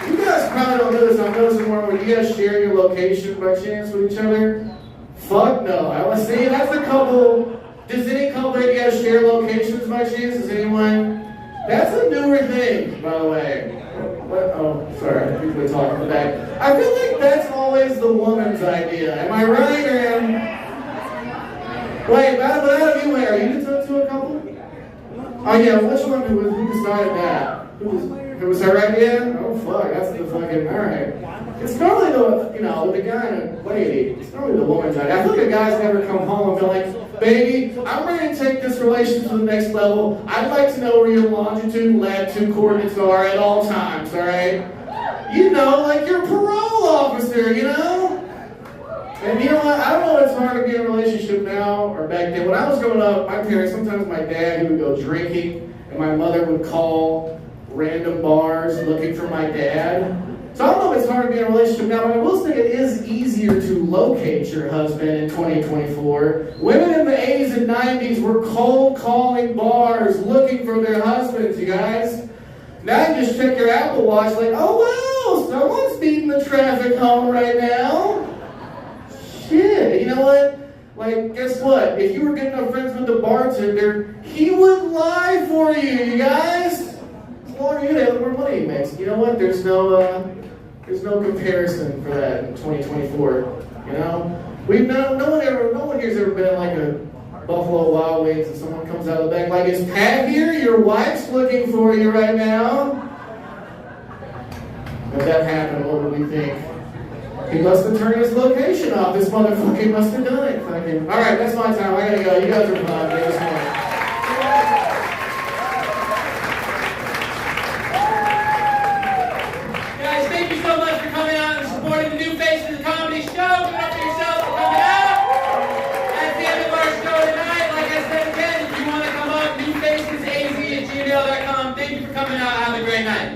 you guys probably don't know this. I'm noticing more when you guys share your location by chance with each other. Fuck no. I was saying that's a couple. Does any couple of you guys share locations by chance? Does anyone? That's a newer thing, by the way. What? Oh, sorry. People are talking in the back. I feel like that's always the woman's idea. Am I right or am? Wait, but out of you, are you to a couple? Oh yeah, which one who decided that? It was her idea? Oh fuck, that's the fucking, alright. It's normally the guy and the lady, it's normally the woman's idea. I feel like a guy's never come home and been like, baby, I'm ready to take this relationship to the next level. I'd like to know where your longitude and latitude coordinates are at all times, alright? You know, like your parole officer, you know? And you know what? I don't know if it's hard to be in a relationship now or back then. When I was growing up, my parents, sometimes my dad, he would go drinking, and my mother would call random bars looking for my dad. So I don't know if it's hard to be in a relationship now, but I will say it is easier to locate your husband in 2024. Women in the 80s and 90s were cold calling bars looking for their husbands, you guys. Now you just check your Apple Watch like, oh wow, someone's beating the traffic home right now. Shit, you know what? Like, guess what? If you were good enough friends with the bartender, he would lie for you guys. As long as you have the more money he makes. You know what? There's no comparison for that in 2024. You know? No one here's ever been in like a Buffalo Wild Wings and someone comes out of the back like, is Pat here? Your wife's looking for you right now. If that happened, what would we think? He must have turned his location off. This motherfucker must have done it. Fucking. All right, that's my time. I gotta go. You guys are fun. Thank you so much. Guys, thank you so much for coming out and supporting the New Faces of the Comedy Show. Give it up for yourselves for coming out. That's the end of our show tonight. Like I said again, if you want to come up, newfacesaz@gmail.com. Thank you for coming out. Have a great night.